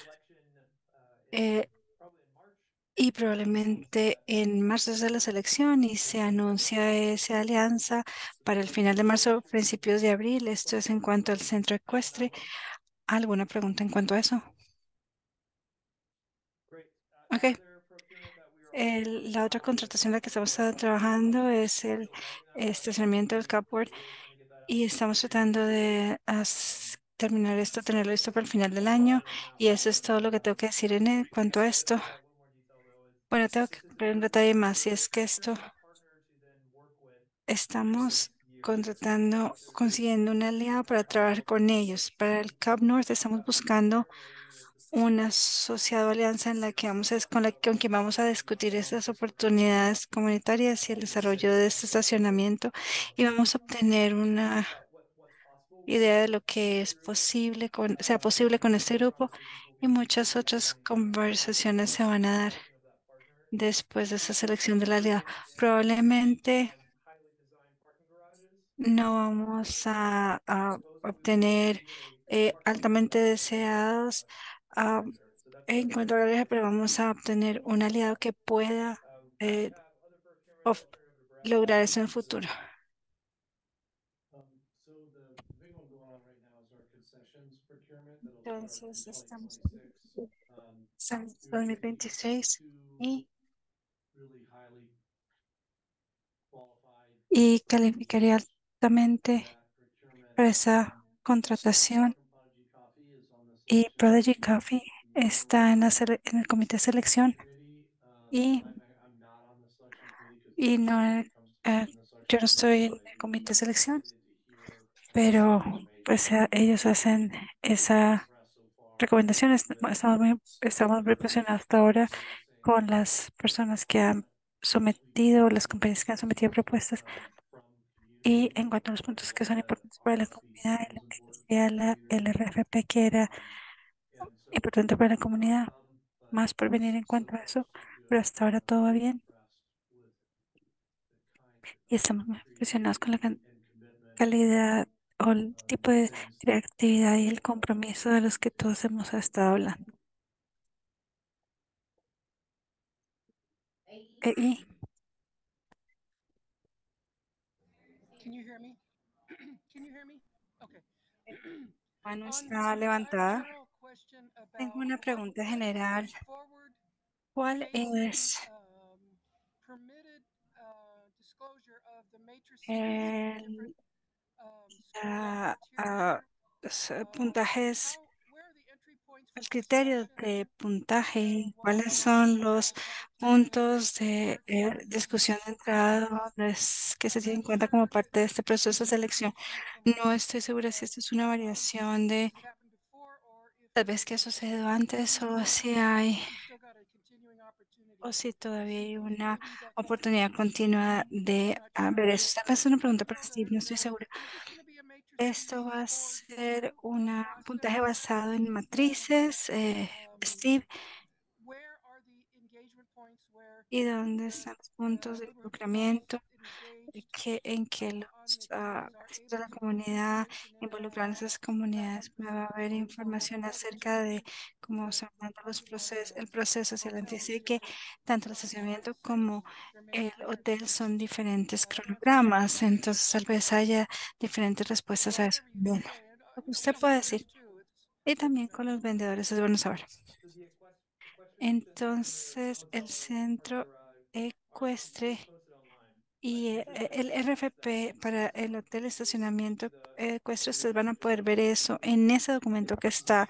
Y probablemente en marzo es la selección y se anuncia esa alianza para el final de marzo, principios de abril. Esto es en cuanto al centro ecuestre. ¿Alguna pregunta en cuanto a eso? Ok. La otra contratación en la que estamos trabajando es el estacionamiento del cupboard y estamos tratando de terminar esto, tenerlo listo para el final del año, y eso es todo lo que tengo que decir en cuanto a esto. Bueno, tengo que ver un detalle más, y es que estamos consiguiendo un aliado para trabajar con ellos. Para el Cap North estamos buscando un asociado alianza en la que con quien vamos a discutir estas oportunidades comunitarias y el desarrollo de este estacionamiento, y vamos a obtener una idea de lo que es posible sea posible con este grupo, y muchas otras conversaciones se van a dar después de esa selección del aliado. Probablemente no vamos a obtener altamente deseados en cuanto a la área, pero vamos a obtener un aliado que pueda eh, lograr eso en el futuro. Entonces, estamos en 2026 y calificaría altamente para esa contratación. Y Prodigy Coffee está en el comité de selección y, I'm not on the selection committee because y no, when it comes to eh, picking the yo selection no committee, estoy en I el comité de really am selección, excited to hear pero pues information ellos hacen esa expressed so far recomendación. with Estamos muy students impresionados hasta ahora experiencing con las personas que han sometido, las compañías que han sometido propuestas. from Y community en cuanto a los and puntos que what son that importantes para la RFP comunidad, y lo stands que for, decía el leadership. RFP que era And so importante para la more to comunidad, come, but más por venir en so cuanto a far eso, so pero good. hasta ahora todo va Really bien impressed with the kind y of estamos muy impresionados con la creativity and commitment calidad o el tipo that de students creatividad y el compromiso de los que todos hemos estado hablando. Y Can you hear me? Can you hear me? Okay. mano On, está I have a levantada. general question Tengo about una pregunta what is general. the forward ¿Cuál facing es permitted disclosure of the matrices of the different el scoring ah, criteria? puntajes, Where are the entry points for el criterio de discussion puntaje y while cuáles waiting son for los the CAC to finish puntos de their checks? discusión de entrada que se tienen en cuenta como parte de este proceso de selección? No estoy segura si esto es una variación de This has happened before, or if tal it's vez que ha sucedido if it's antes moving o si forward, hay we've still got a continuing o opportunity si to todavía see hay this. una Maybe that could be oportunidad continua de I'm not sure. ver eso. Tal vez es una pregunta para So Steve, no estoy segura. is this going to be a Esto matrices va a score ser two un puntaje process? basado en And matrices, Steve, where are the engagement points y dónde where están los puntos de neighborhood groups involucramiento engaged en que on los the committees are miembros de able la to put comunidad information in involucrados en about esas that comunidades va a haber understanding for información all the acerca de different cómo se manejan los you know procesos, el proceso hacia adelante. hotels Así que different tanto el estacionamiento como there may el be different hotel son diferentes answers to cronogramas, that entonces tal vez haya diferentes respuestas well a eso. whatever you can Bueno, say and lo que you know usted for puede vendors decir. too it's Y también con los vendedores es bueno saber. So the question has been whether Entonces, el hotels centro are ecuestre posted online. y Is there a el chance that RFP para el hotel estacionamiento the ecuestre, ustedes committee van a poder ver eso en ese documento que está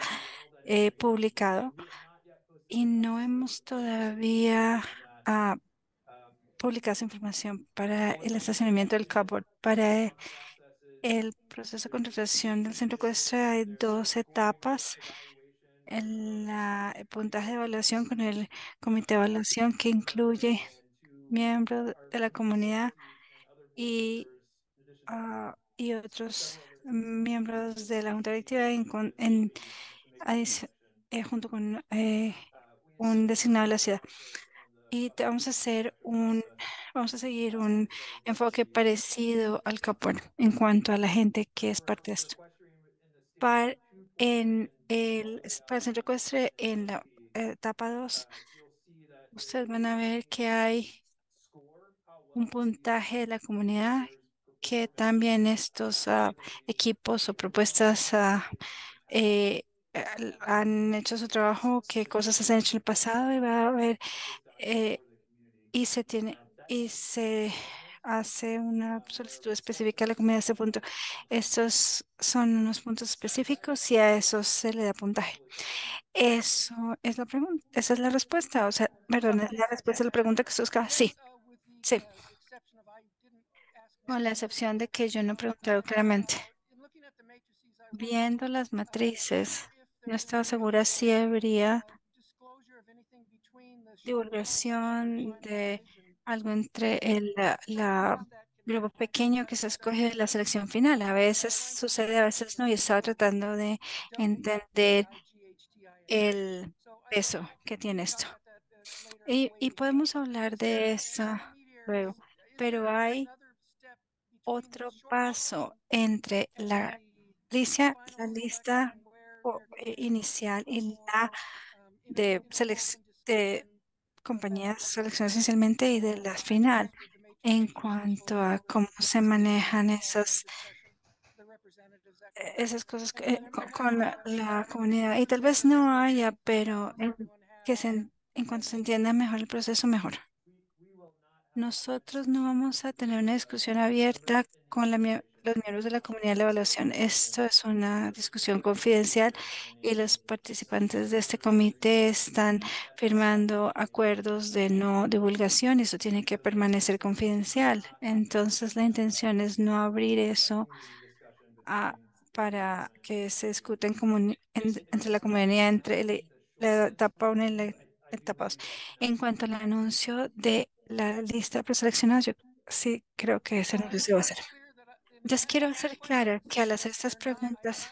that information? publicado We have not yet posted y it no publicly, hemos but it's anticipated todavía that um, publicado esa información para going el through the estacionamiento del application cupboard. Para processes, el proceso de there's contratación del centro ecuestre conditions, hay there's dos scoring etapas. evaluation El puntaje de evaluación con el comité de uh, evaluación que incluye and to miembros our de la comunidad other board y, members, in addition to y otros several other miembros de la junta directiva junto con we un anticipate designado de la ciudad. approach Y vamos a hacer process vamos a seguir un very, very enfoque similar. parecido al Capone en cuanto a la gente que es parte de esto. Para, para el centro ecuestre, en la etapa 2 You'll see that ustedes van a ver que hay un puntaje de la comunidad que también estos equipos o propuestas eh, han hecho su trabajo, qué cosas se han hecho en el pasado y va a haber eh, y se hace una solicitud específica a la comunidad de este punto. Estos son unos puntos específicos y a esos se le da puntaje. Eso es la pregunta, esa es la respuesta, o sea, perdón, es la respuesta a la pregunta que usted buscaba. Sí, with the sí, exception of I didn't ask con la Anthony excepción de que yo no pregunté algo claramente. in looking at the matrices I wasn't Viendo las sure matrices, if there no will estaba be segura si habría disclosure of anything between the shortfall versus the divulgación de finalization algo entre so if that can grupo happen pequeño que se escoge de la selección final. A veces sucede, a veces no. Y estaba tratando de entender el peso que tiene esto. Y podemos hablar de eso luego, pero hay otro paso entre la lista inicial y la de compañías selección esencialmente y de la final en cuanto a cómo se manejan esas cosas con la comunidad. Y tal vez no haya, pero en cuanto se entienda mejor el proceso, mejor. Nosotros no vamos a tener una discusión abierta con los miembros de la comunidad de la evaluación. Esto es una discusión confidencial y los participantes de este comité están firmando acuerdos de no divulgación y eso tiene que permanecer confidencial. Entonces, la intención es no abrir eso a- para que se discuta entre la comunidad, entre la etapa 1 y la etapa 2. En cuanto al anuncio de la lista de preseleccionados, yo sí creo que ese anuncio se va a hacer. Yo quiero ser clara que al hacer estas preguntas,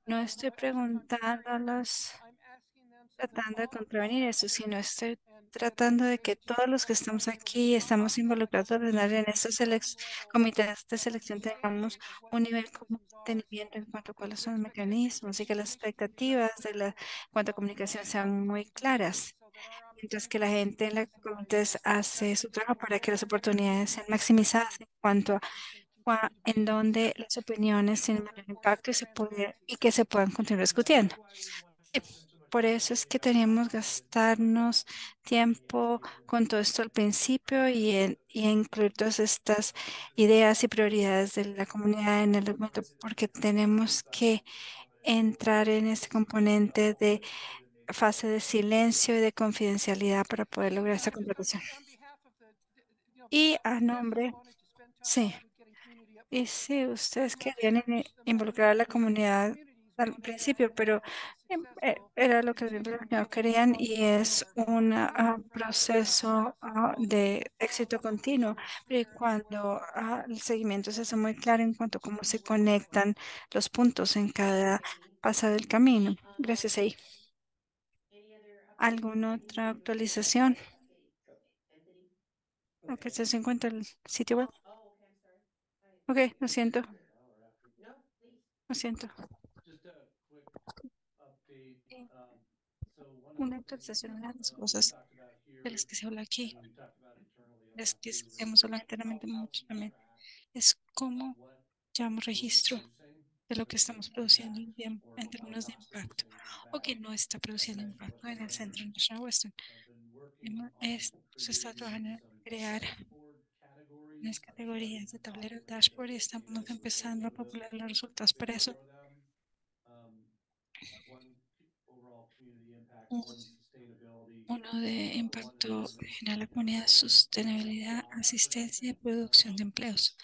no estoy preguntando a los tratando de contravenir eso, sino estoy tratando de que todos los que estamos aquí, estamos involucrados en estos comités de selección, tengamos un nivel común de entendimiento en cuanto a cuáles son los mecanismos y que las expectativas en cuanto a comunicación sean muy claras, mientras que la gente en los comités hace su trabajo para que las oportunidades sean maximizadas en cuanto a en donde las opiniones tienen mayor impacto y que se puedan continuar discutiendo. Sí, por eso es que teníamos que gastarnos tiempo con todo esto al principio y en incluir todas estas ideas y prioridades de la comunidad en el documento, porque tenemos que entrar en este componente de fase de silencio y de confidencialidad para poder lograr esta contratación. Y a nombre, sí. Y sí, ustedes querían involucrar a la comunidad al principio, pero era lo que no querían y es un proceso de éxito continuo. Pero y cuando el seguimiento se hace muy claro en cuanto a cómo se conectan los puntos en cada paso del camino. Gracias ahí. ¿Alguna otra actualización? Ok, se encuentra el sitio web. Ok, lo siento, lo siento. Just a quick update. Sí, So one of una the things actualización, una de las we cosas talked about de here las que se habla aquí, and we've talked about internally a es lot que too hemos is hablado internamente how mucho can we también, track es cómo what llevamos we're registro producing de lo that que isn't estamos produciendo impact en or términos de not impacto producing o que impact, no está and produciendo then what impacto the en el centers Centro National Western. have been working on Se está creating trabajando en some crear dashboard unas categories of categorías charting de on top tablero of it dashboard y so you guys estamos can pull empezando a data popular los resultados para bigger eso. for them. Um, one overall community impact, Un- one sustainability, Uno de one impacto assistance general a la and comunidad, employment sostenibilidad, job asistencia y production, producción de empleos,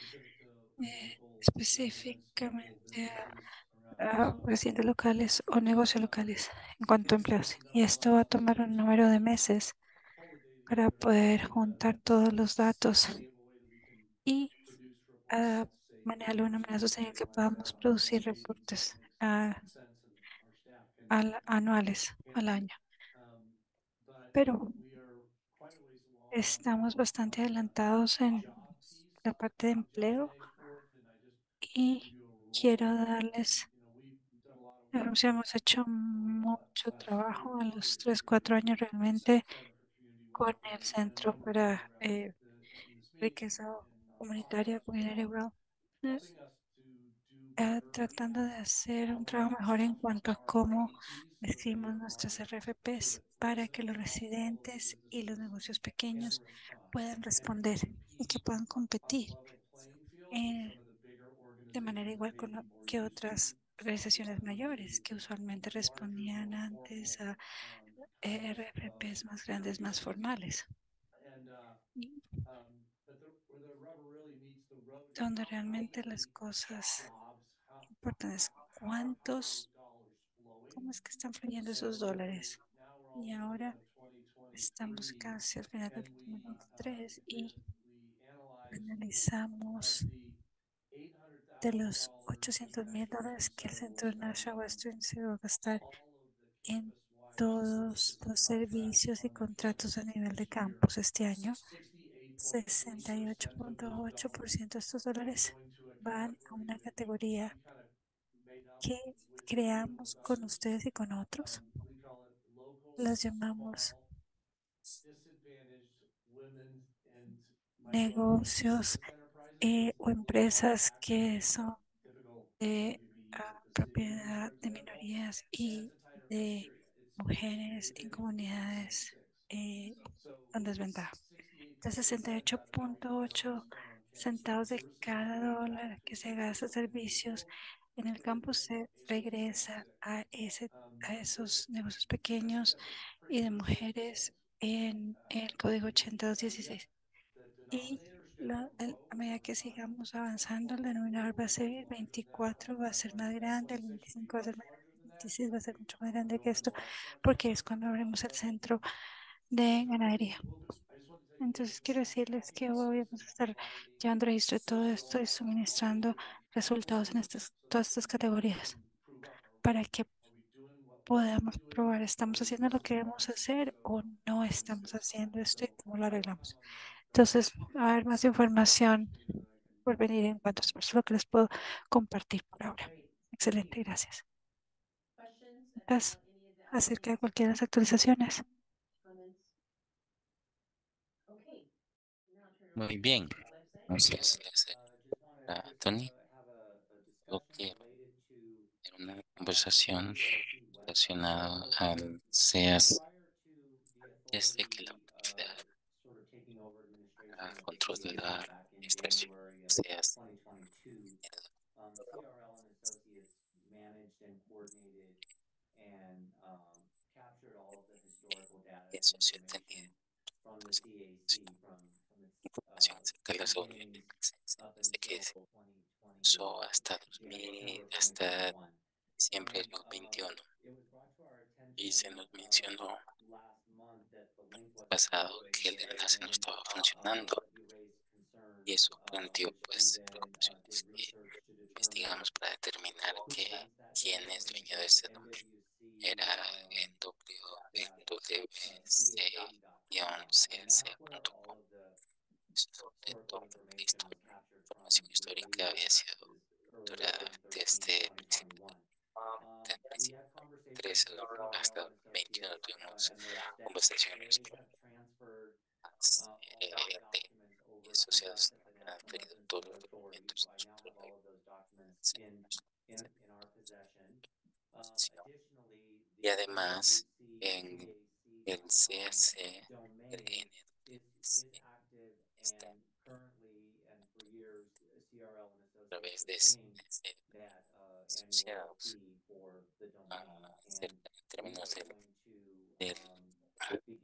specific to local residents, específicamente local businesses around. So residentes locales o negocios um, locales en cuanto a it's empleos. taken a Y number of esto va a us tomar un to número de meses pull the data para together to poder create juntar todos los a datos sustainable way that we can y produce reports manejarlo de una manera safely and sostenible que podamos reliably on a producir cadence that reportes makes ah, sense and our staff can anuales al handle. año. Um, but Pero we are quite a ways along estamos on bastante the adelantados en job piece, la parte de job empleo dashboard, and I just want to give y you a quiero roll. darles, We've done a lot of work here hemos hecho over the mucho last trabajo a los 3, years 4 años with the realmente Center for Community con Wealth el and a Centro number of things para around in the speech riqueza and comunitaria, process, comunitaria rural, eh, helping us to do better tratando de at hacer un trabajo mejor en outreach cuanto a to our cómo IEPs so that they decimos nuestras are so RFPs that para que los residents, small local residentes y los businesses negocios can pequeños respond puedan and responder y que compete puedan on a competir level playing field with eh, some of the bigger de manera organizations that igual may be more que used to otras organizaciones slightly mayores que usualmente larger, respondían more antes formal a kinds RFPs más of grandes, más RFPs. formales, And but where the rubber really meets the road is donde how realmente las many cosas jobs, importan es how are those cuántos, dollars flowing? cómo es que están fluyendo esos So dólares. now we're Y almost at the ahora end of estamos 2023, casi al final del and tres y we analyzed of analizamos the de $800,000 los that 800,000 National dólares Western que el Center will Centro spend National on Western se va a gastar all of the en campus-wide todos services and los contracts servicios y on their contratos a campus nivel de this year. campus este año. 68.8% of those dollars 68.8% de estos are dólares going to a van a category una that categoría we kind of made up que with you and creamos with con others. ustedes y con otros. We call it local, Las llamamos small, disadvantaged women and negocios micro-business enterprises. It's o a long empresas acronym que son typical de maybe we use at the city here, for propiedad de example, minorías and it's y a tighter de criteria. It's mujeres en disadvantaged women in same comunidades six. eh, So con desventaja. De 68.8 sesenta y out of ocho that punto $1,000,000 ocho spent on centavos de cada dólar que se gasta en servicios en el campus se regresa a esos negocios pequeños y de mujeres en el código 8216. Y a medida que sigamos avanzando, el denominador va a ser el 24, va a ser más grande, el 25 va a ser más grande, el 26 va a ser mucho más grande que esto, porque es cuando abrimos el centro de ganadería. Entonces quiero decirles que hoy vamos a estar llevando registro de todo esto y suministrando resultados en todas estas categorías para que podamos probar, ¿estamos haciendo lo que debemos hacer o no estamos haciendo esto y cómo lo arreglamos? Entonces, va a haber más información por venir en cuanto a esto. Eso es lo que les puedo compartir por ahora. Excelente, gracias. Gracias. Acerca de cualquiera de las actualizaciones. Muy bien. Entonces, Tony, creo que era una conversación relacionada al SEAS desde que la autoridad al control de la administración SEAS CRL and Associates managed and coordinated and captured all of the historical data and eso se ha tenido information from the CAC from its información acerca de las órdenes de beginnings licencia up desde que until se 2020, usó hasta September 2000, hasta 2021. diciembre And del 2021 it was brought to our y se attention nos mencionó last month that the link wasn't pasado que el operating, enlace no and estaba funcionando you raised y concerns, eso planteó which we pues then did preocupaciones y research to determine investigamos para determinar who runs that quién domain. es And dueño de it's ese dominio. NWC Era en CAC.com. wc-cs.com. Eso de Historical toda la information was captured from, información we histórica believe, había sido is early capturada 2013 to desde el principio, 2021. desde el We principio had conversations 13 with CRL hasta and 21 Associates tuvimos and their staff. conversaciones They con have transferred las, all of the documents over to asociados us at the han National pedido Western todos Center los Authority. documentos So a I now nosotros have de all of those documents in our possession. Additionally, y the además en el nwcac.com CSC, el domain is NWC, active, está and currently and for years, CRL and a Associates través was de paying ese that annual asociados fee for the domain. And cerca en we términos are going to del begin at the el- authority.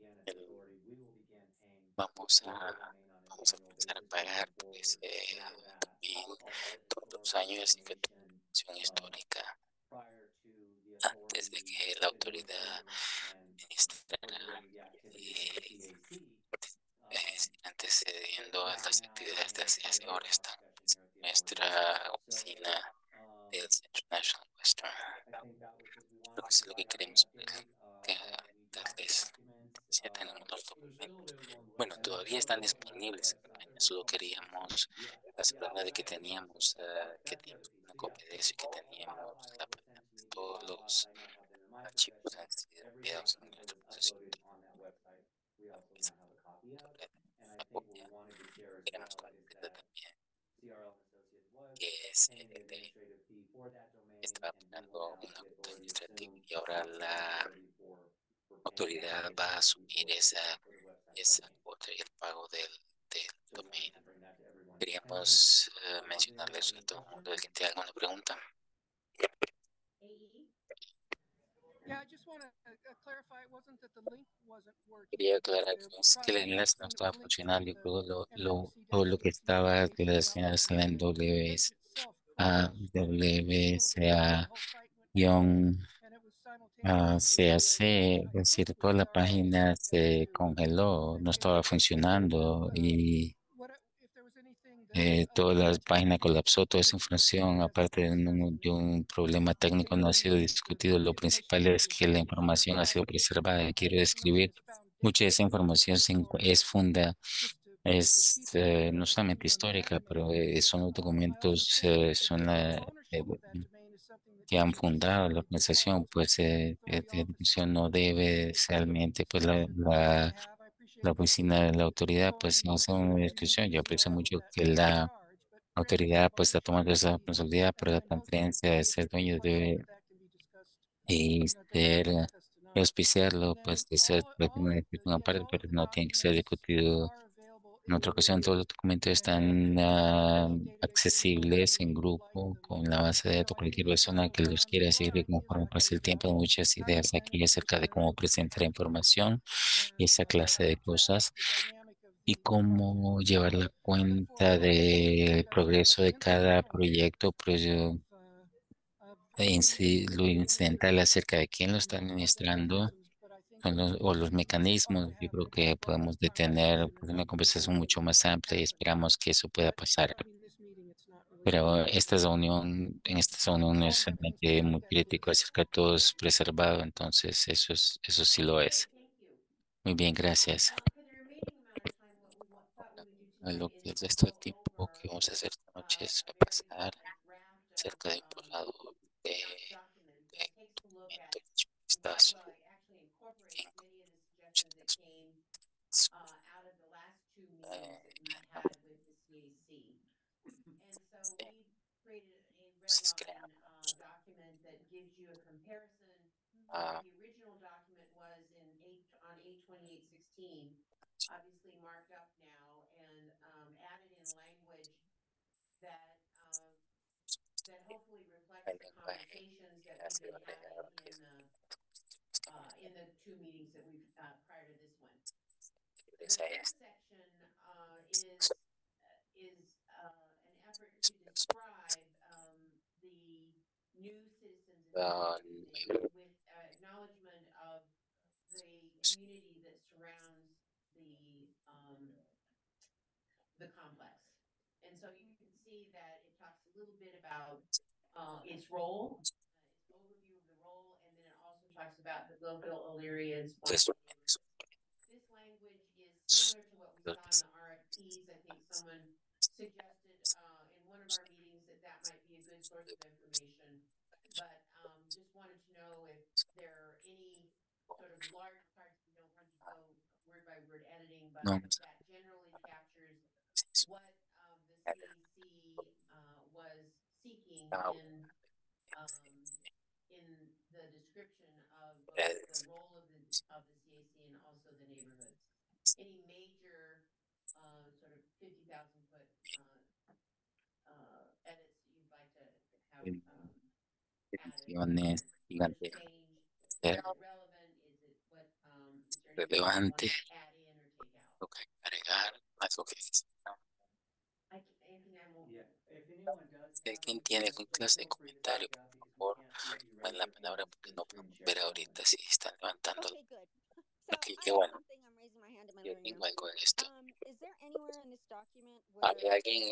We will begin paying vamos for the a domain on an vamos a annual comenzar a basis pagar moving pues forward. So that también all the todos los historical años y que toda la information información histórica prior to the antes de authority que la autoridad administering and administrara coordinating the activities of the eh, CAC. antecediendo a That las now actividades de is part hace of ahora our está possession pues, here at the authority. nuestra So oficina del Centro National Western. I think that was just, we wanted to Entonces lo que provide an queremos update that we do have the darles, documents. ya tenemos los So they're still documentos. available on the Bueno, website. And that's todavía still están available on the disponibles en website. España, solo queríamos asegurarnos de que teníamos, que That's the other teníamos piece. una So yeah, copia de so eso y que all teníamos files were sent to me via todos Dropbox. los I now have them in my archivos possession. han sido Every enviados en document that nuestra was posesión. uploaded on that website, we also También now se have a copy of. And I la think what we copia. wanted to share as Queremos well is compartirla that también CRL and Associates was que paying the administrative fee for that domain, estaba and we will pagando now, una as the cuota authority, administrativa assume y ahora la responsibility for paying that autoridad va a administrative fee asumir for the website esa domain. cuota y el pago del Just wanted domain. to bring that to everyone's attention. Queríamos Does anyone have mencionarles a any todo el mundo. questions? ¿Alguien tiene alguna pregunta? AE? Yeah, I just want to clarify, it wasn't that the link wasn't working, Quería it was aclarar the que es que el product enlace no and it estaba was linked to funcionando y the todo lo que estaba relacionado a la the page WS, itself a crashed just a little bit ago. The WSA whole site went down guión and it was simultaneously CAC, es I decir, think with toda la CRL página and se to congeló, no estaba funcionando y what if there was anything that was toda la página maybe colapsó, toda esa difficulty that información, hasn't aparte been discussed de un problema técnico, no ha sido discutido. Lo principal es que la información ha sido preservada. Quiero describir, mucha de esa información es no solamente histórica, pero son los documentos que han fundado la organización, pues la organización no debe realmente, pues la oficina de la autoridad, pues no hace una discusión. Yo aprecio mucho que la autoridad pues está tomando esa responsabilidad, pero la transferencia de ser dueño debe y ser y auspiciarlo, pues de ser una parte, pero no tiene que ser discutido En otra ocasión, todos los documentos están accesibles en grupo con la base de datos. Cualquier persona que los quiera seguir conforme pasa el tiempo, hay muchas ideas aquí acerca de cómo presentar información y esa clase de cosas y cómo llevar la cuenta del progreso de cada proyecto, lo incidental acerca de quién lo está administrando o los mecanismos. Yo creo que podemos detener pues, una conversación mucho más amplia y esperamos que eso pueda pasar. Pero en esta reunión es realmente muy crítico acerca de todo es preservado, entonces eso sí lo es. Muy bien, gracias. Lo que el resto del tiempo que vamos a hacer esta noche es repasar acerca de un borrador de documento que hecho un vistazo en out of the last two meetings that we've no, had with the CAC. And so we created a entonces redline creamos document that gives you a comparison of what ah, the original document was on 8/28/16, obviously marked up now and added in language that that hopefully reflects el the lenguaje conversations that que ha we've sido been having agregado que in the two meetings that we've prior to this one. The regresa a first este. section is an effort to describe the new citizens Ah, initiative thing with acknowledgement of the community that surrounds the complex. And so you can see that it talks a little bit about its role, its overview of the role, and then it also talks about the local areas. entonces, This language is similar to what we saw in the RFPs. I think someone suggested in one of our meetings that that might be a good source of information. But just wanted to know if there are any sort of large parts, we don't want to go word by word editing, but no, that generally captures es what the CAC was seeking una in the description of both the obra role of the CAC and also the neighborhoods. Any major sort of 50,000 foot edits you'd like to have de added? ediciones Just gigantes, change. ser Is it relevant? Is there anything you want relevante, to add in or take out? lo que agregar, más lo que es. Anything I won't. Yeah, if anyone does Si have alguien anything tiene else, algún just clase de feel free to comentario, speak por up because we favor, can't see you tomen raise la your palabra hand. porque The no screen podemos ver shares ahorita only. si están levantando. Okay, good. So Aquí, I qué have bueno, something. I'm raising my hand in my yo living room. tengo algo en esto. Is there anywhere in this document ¿Hay where alguien en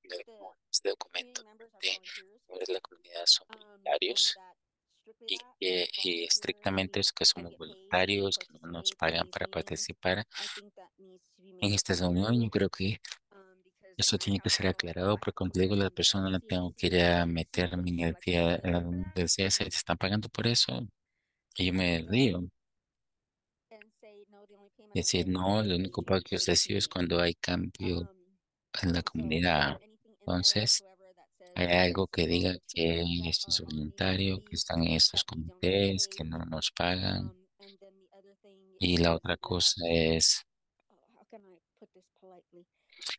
the este community documento members are de volunteers? miembros de la comunidad son And voluntarios that strictly y that que y volunteers estrictamente es que don't somos get paid to voluntarios, que no nos participate in pagan these para meetings? participar I think that needs to be en made esta clear. reunión? Yo creo que Because eso when I tiene que talk ser about aclarado, porque cuando digo la when the persona tengo que CAC ir a gets meterme en el like día, paid for that, decía, se están pagando por eso, y yo me and río. say no, the only payment I Decir, get no, el is único to pago que yo recibo es participate. cuando hay cambio en la So is comunidad. there anything in there Entonces, whatsoever that says hay that algo it's que diga que volunteers that esto es are on these voluntario, que committees están en estos that we don't get comités, que paid? no nos pagan. And then the other thing Y la is otra that, cosa es, how can I put this politely?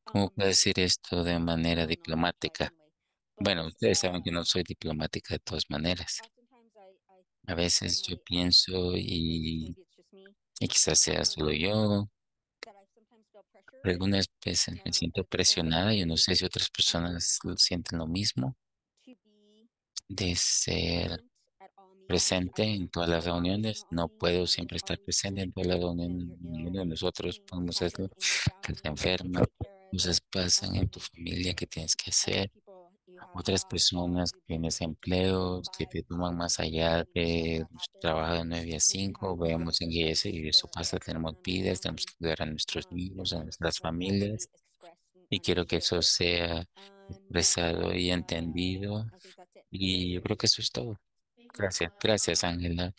¿cómo puedo decir esto de I manera don't know, I'm not polite diplomática? anyway. But Bueno, ustedes saben que no soy diplomática de todas maneras. oftentimes I A think and veces yo I pienso maybe it's just me, y quizás sea solo yo. that I sometimes feel pressure, Algunas veces and I me don't know if siento other people feel presionada. Yo no this, sé si otras personas lo sienten lo mismo, to be de ser present at all meetings. I presente en can't todas las always go to reuniones. all No meetings. puedo I know siempre that estar always presente when en todas las you're reuniones. ill, Ninguno de nosotros things podemos happen hacerlo. in your Que está family that you have to enferma, take care of. cosas pasan en tu Um, familia que tienes que Other hacer. people, you have Otras jobs that personas que you've been tienen to the 9 to empleos que 5, te so toman más there's allá occasionally stuff de that su happens trabajo de 9 a when you 5. have to Vemos en ese take y eso care of pasa, tenemos children or vidas, tenemos family. que cuidar a nuestros niños, a And nuestras like that to be familias. expressed Y and quiero que eso understood. sea And expresado y entendido. I think that's it. Y yo creo que eso es todo. Thank you, Gracias, Angela. gracias, Ángela.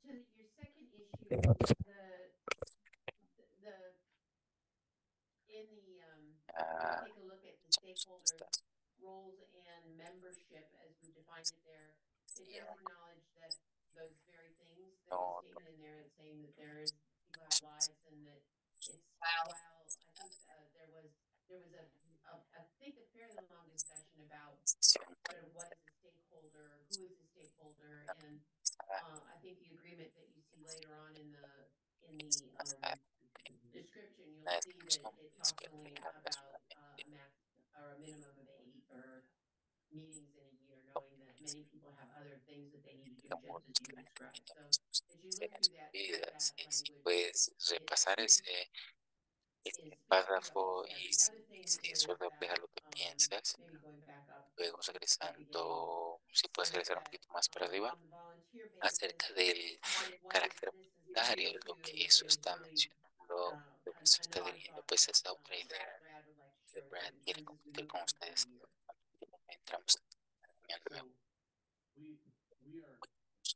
To your second issue, the in the when you Ah, take a look at the stakeholder roles and membership as we defined it there, it does acknowledge that those very things that is no, stated in there. It's saying that there is people have lives and that it's while I think I think the agreement that you see later on in the description, you'll la see that discusión it es talks only practicable about solamente a max or a minimum of 8 or meetings in a year, knowing that many people have other things that they need to do, como just as you described. So as you look en through su that vida. Si language, puedes it repasar ese speaks to what we párrafo said. y The other thing si eso is refleja that lo que piensas, maybe going back up luego to the beginning regresando, si puedes is regresar un that poquito más para arriba, on the volunteer basis, acerca del what carácter this is voluntario, geared lo que to eso is está really mencionando, lo que eso a está nod dirigiendo, thought pues that esa otra idea Brad would like to que share with you Brad in quiere terms as we compartir move con through the ustedes. year. Entramos en el año nuevo. So we are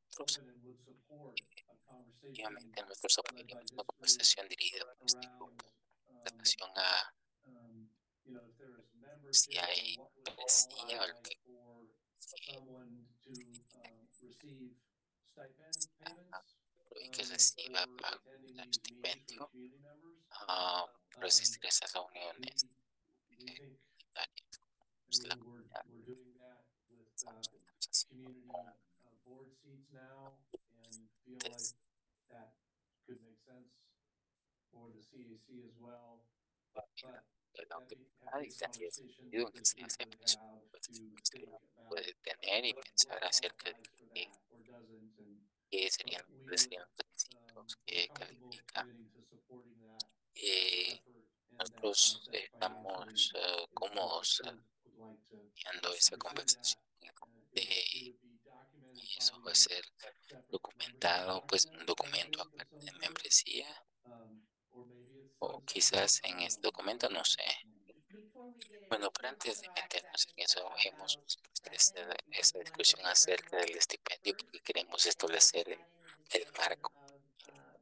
Nosotros, open and would support a conversation efectivamente, nosotros led by apoyaríamos una this group conversación dirigida por este around, grupo en relación a if there is si membership or hay what would membresía o lo qualify que for si someone to receive stipend payments y que reciba for pago attending de these meetings for estipendio community members. por asistir a esas reuniones We think, comunitarias I de la mean, comunidad. we're doing that with Estamos haciendo community con board seats now and feel like entes that could make sense for the CAC as well. But de la have autoridad to y be tendría conversations sentido that en que this se group hace would mención, have pues to esta conversación think about puede tener y what pensar acerca qualifies de for qué, that or doesn't, and qué but serían, cuáles serían los requisitos we're que comfortable califican. committing to supporting that Eh, effort and that nosotros concept financially estamos if the cómodos group would like to teniendo esa pursue that. conversación en el comité It y would be documented eso va a probably in a ser separate membership documentado, pues un document, I would documento think, of aparte some de sort. membresía, Or maybe it's o separate, quizás I en don't este know. documento, no sé. Before we get Bueno, into pero too much antes de about meternos that en eso, discussion hemos about puesto stipend, esa we want to discusión get acerca granular del estipendio first, porque queremos and then we'll establecer add in the el discussion marco. of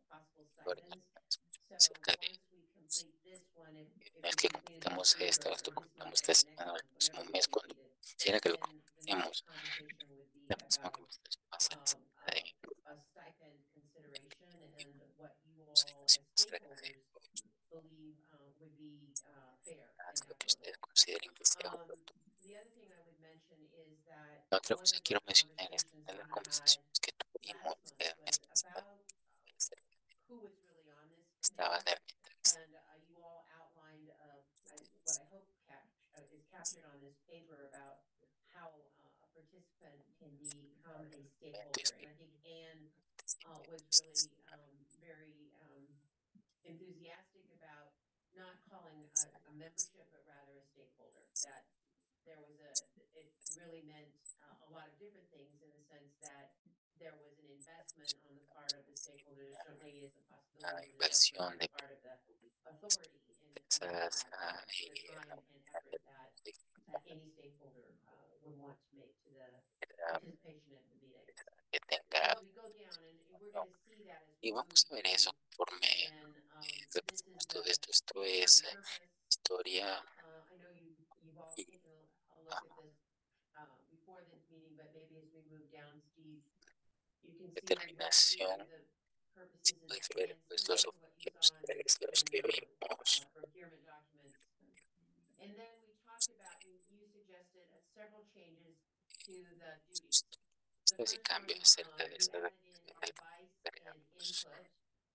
possible Ahora stipends. So acerca de, once we complete this one, if no es we que completed this completemos week esto or this month completemos or esta the next semana, el month, próximo whenever we mes, cuando complete it, quiera que lo then the next completemos, conversation would be la próxima about conversación va a ser acerca de a stipend consideration and what you las all as condiciones acerca stakeholders believe would be fair and lo que equitable. ustedes consideren que sea Um, justo. the other thing I would mention is that La otra one cosa of que the quiero mencionar es conversations que that las we had conversaciones que tuvimos last month el mes was pasado about who was really on this estaba committee. realmente And you all outlined what I hope is captured on this paper about how a participant can become a stakeholder. And I think Anne was really very enthusiastic about not calling a membership, but rather a stakeholder. That it really meant a lot of different things in the sense that there was an investment on the part of the stakeholder. There certainly is a possibility of an investment on inversión the de part of the authority in esas the time and effort that any stakeholder would want to make to the participation at the meetings. que So tenga. as we go down, and we're going to see that as Y we move vamos a ver eso through, conforme then this is repasamos todo the esto. Esto summary es purpose. historia I know you've all y taken a look at this before this meeting, but maybe as we move down, Steve, you can see we've gone through determinación. the Si purposes puedes ver and pues, similar los to what you saw objetivos claves de los in que the vimos. procurement documents. And then we talked about, you suggested several changes to the duties. The Pues, y first one, cambios acerca de you esa added in del advice and agregamos input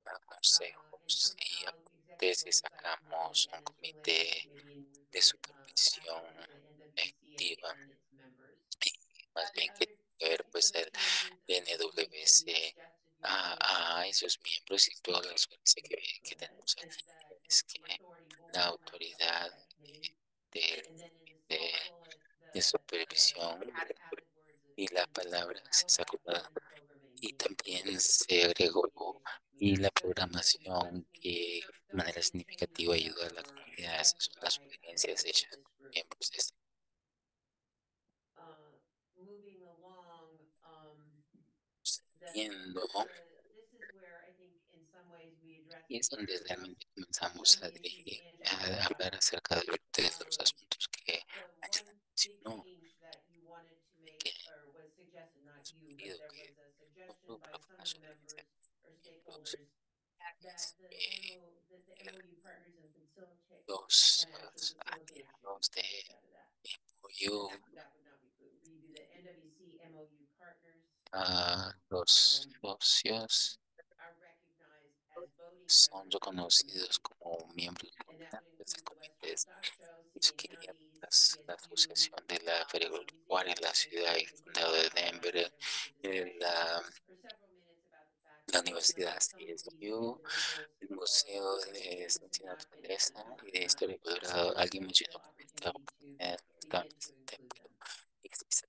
and consejos y aportes executive y oversight committee, sacamos un and it's related comité maybe in de supervisión aspects to NWC ejecutiva and its members. y más The bien que other, tiene que ver two pues other el changes were the ones that you NWC suggested you would give y sus miembros y toda la sugerencia que tenemos as allí es the que authority la board and the autoridad oversight committee. de, And then in the de, second bullet, de the supervisión added words y la and palabra will se have sacó run programming y meetings with también the se agregó adjacent y communities. la So I think that once programación we, que de those manera were the changes significativa that ayuda a la were comunidad. Esas suggested son las by sugerencias members of hechas this por group. miembros de este. Moving along, Yendo, this is where I think in some ways we address y es donde some realmente of comenzamos the a issues dirigir, Anne talked a about. hablar acerca de los asuntos que The Ángela one big mencionó, change that you wanted to make, que or was suggested, not hemos you, but querido there que was a suggestion el by grupo some of the sugerencia members or los, stakeholders that the MOU partners and los financial facilitation. aliados de apoyo That would not be food. Redo the NWC MOU partners Los socios are recognized as voting son reconocidos representatives, como miembros and that would importantes de include the Western comités Stock Show, city and inscritos. counties, La CSU, Asociación de la Feria Agropecuaria en museums, la and ciudad y they condado continue de to highlight, Denver, and there was a eh, discussion la, for several minutes about the fact la that even Universidad though some of these CSU, individuals el or Museo de institutions have Ciencia y not been Naturaleza y de recognized, Historia y Posgrado. Alguien there's mencionó still que esta opportunity to oportunidad begin durante to include septiembre them. existe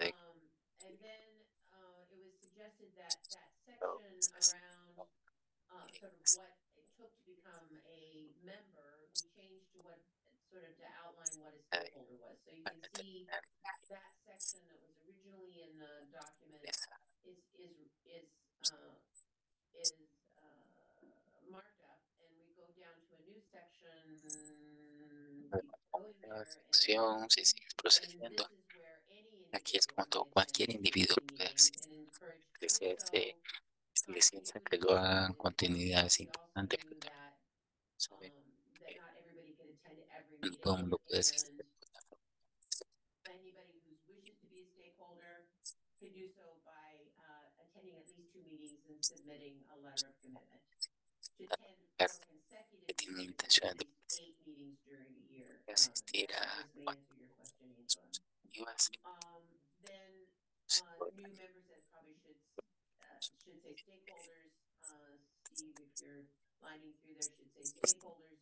de And then it was suggested that that section around sort of what it took to become a member be changed to what sort of to outline what a stakeholder was. So you can see that section that was originally in the document is is is uh, is marked up, and we go down to a new section. Keep going la there, sección, si sigues and this procediendo. is where any Aquí es individual como can todo, attend cualquier individuo CAC puede meetings asistir. and encouraged Que to do so. se sientan que lo hagan, continuidad es We also importante, knew pero también that saber that que not everybody could attend every no todo el meeting, mundo puede asistir. and anybody who wishes to be a stakeholder can do so by attending at least 2 meetings and submitting a letter of commitment. To attend 4 consecutive Que tienen meetings and at intenciones least 8 meetings during a year. asistir I think a this may answer your question, Angela. Then new members that probably should say stakeholders. Steve, if you're lining through there, should say stakeholders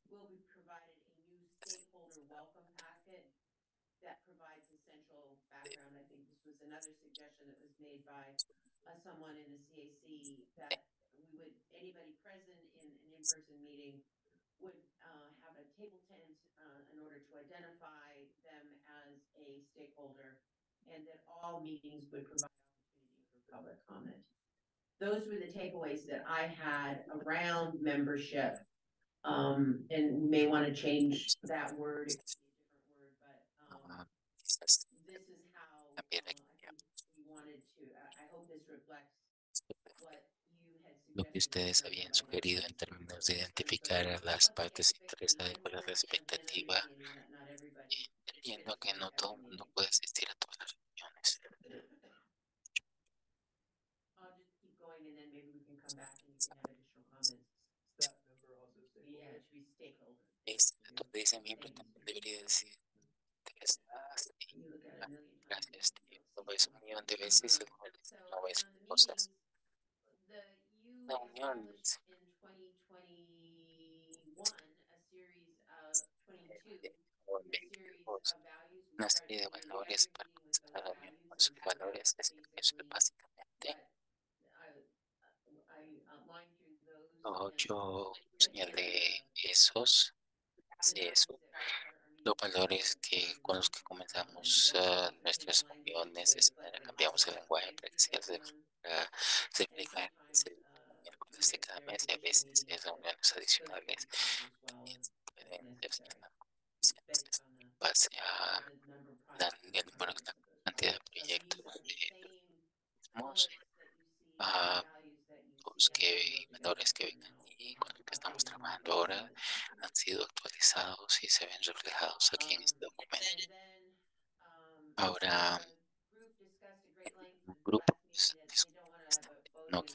will be provided a new stakeholder welcome packet that provides essential background. I think this was another suggestion that was made by someone in the CAC, that anybody present in an in-person meeting would have a table tent in order to identify them as a stakeholder, and that all meetings would provide opportunity for public comment. Those were the takeaways that I had around membership. And may want to change that word. It could be a different word, but this is how I think we wanted to. I hope this reflects what you had lo que suggested in ustedes terms habían of sugerido en identifying términos de stakeholders. identificar a las What the partes interesadas y cuál es la expectations, and then expectativa, understanding that not everybody could entendiendo que attend no todo every el mundo meeting. puede asistir a todas las reuniones. I'll just keep going, and then maybe we can come back and you can have additional comments. That member also stakeholder? Yeah, it should be stakeholder. Donde dice miembro también debería decir interesadas. You look at it a million times. Gracias, tío. Lo ves un millón de veces y no ves On the cosas. meetings, you Una unión, established in 2021 a series of 22 o en a series 22, of values. We una started serie de meeting valores every para meeting with comenzar those la reunión values, con and sus so valores. that's Eso es basically básicamente. what I lined through those. Yo Put in señalé esos, the eso, values that we started our los meetings valores que, con los que comenzamos nuestras reuniones. De esa manera cambiamos el lenguaje para que sea para reflejar el miércoles de cada mes y a veces es reuniones adicionales. Pueden hacerse en base a el número, la cantidad de proyectos mismos, a los que, valores que ven aquí, con los que estamos trabajando ahora, han sido actualizados y se ven reflejados aquí en este documento. Ahora, un grupo pues, no que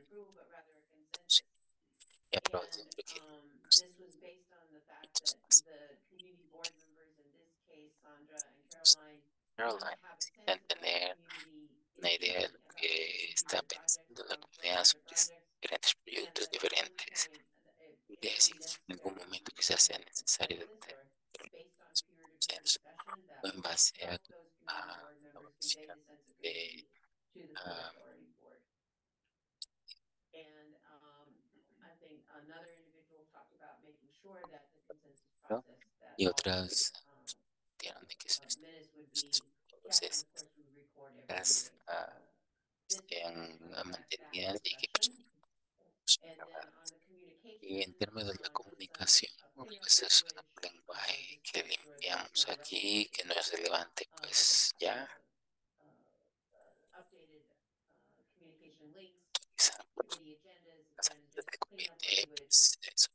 y aprobar siempre que This was based on the fact that the community board members, in this case, Sandra and Caroline, want to Caroline have a necesita sense of what the tener community una is idea de thinking lo about que different está future projects pensando la or comunidad other sobre projects, diferentes and proyectos that at some diferentes. point Y it de may decir be en algún necessary momento to quizás sea implement a necesario census, or tener based on un peer-to-peer censo discussion o that en will base help those community a board members convey evaluación the sense of de community to the Port Authority board. And I think another individual talked about making sure that the consensus ¿no? process, that Y all otras tienen de que minutes would estos be puntos kept, and of course we record every estas meeting. This estén reflects that mantenidas y que discussion. And then on the y communication, en términos de la just comunicación, a cleanup pues es un language, lenguaje just to que make sure that it's limpiamos now aquí, que no es recognized. relevante, pues ya Updated communication links, quizá committee agendas, again, just de cleanup comité, language. pues eso,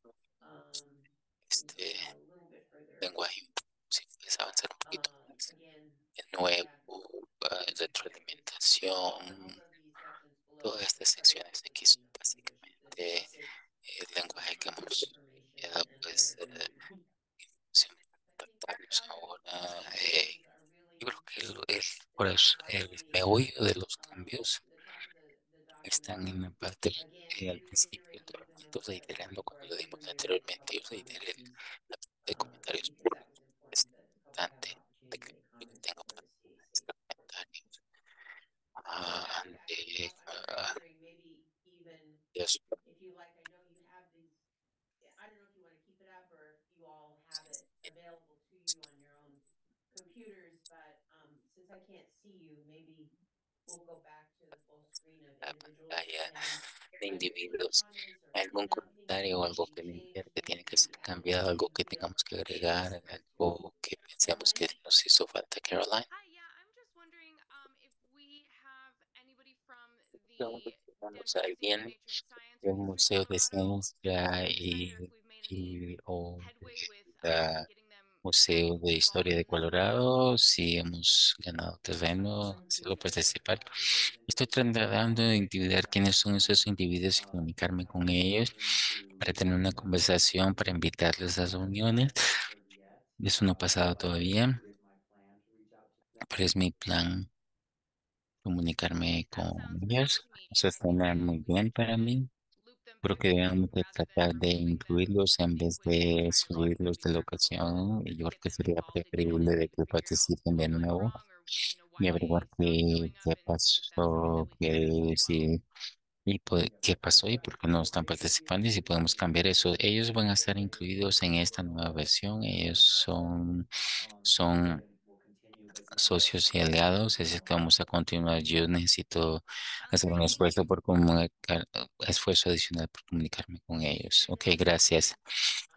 Go este down a little bit further. lenguaje, si puedes avanzar un poquito más. Again, De nuevo, retroalimentación, por eso, el meollo de los cambios están en la parte al principio del documento, reiterando como lo dimos anteriormente, yo reiteré la parte de comentarios públicos. Es importante de que tengo para estos comentarios. De, eso. if you like, I know you have these, I don't know if you want to keep it up or if you all have it available to you on your own computers, but since I can't see you, maybe we'll go back to the full screen of La individuals pantalla and de any individuos, comments or algún things that comentario o need to algo be que limpiar, changed, que maybe tiene you que can ser cambiado, algo que tengamos que agregar, algo que pensemos que nos hizo falta, Caroline. Hi, yeah, I'm just wondering if we have anybody from Pregunto the si tenemos Denver a City alguien Nature Science or del History Museo de Colorado Ciencia website, or if we've made any o headway with del getting them Museo de Historia involved de in this process. Colorado, si hemos ganado terreno, si lo participar. Estoy tratando de individuar quiénes son esos individuos y comunicarme con ellos para tener una conversación, para invitarles a las reuniones. Eso no ha pasado todavía, pero es mi plan comunicarme That con sounds great ellos. to me. Eso I think suena if muy we bien can para mí. loop them Creo through que to debemos you de rather than tratar de removing them, incluirlos I en think vez would be de entirely excluirlos de la reasonable ocasión. Y to yo creo get que them sería involved again preferible de and que figure out participen de what went nuevo wrong or y why averiguar they stopped showing up qué and see if that's something that pasó, we can fix as well. sí, y qué pasó y por qué no están participando y si podemos cambiar eso. Ellos van a estar incluidos en esta nueva versión. Ellos son socios y aliados, así que vamos a continuar. Yo necesito Sounds hacer un great to me. esfuerzo por comunicar, esfuerzo adicional por comunicarme con ellos. Ok, gracias.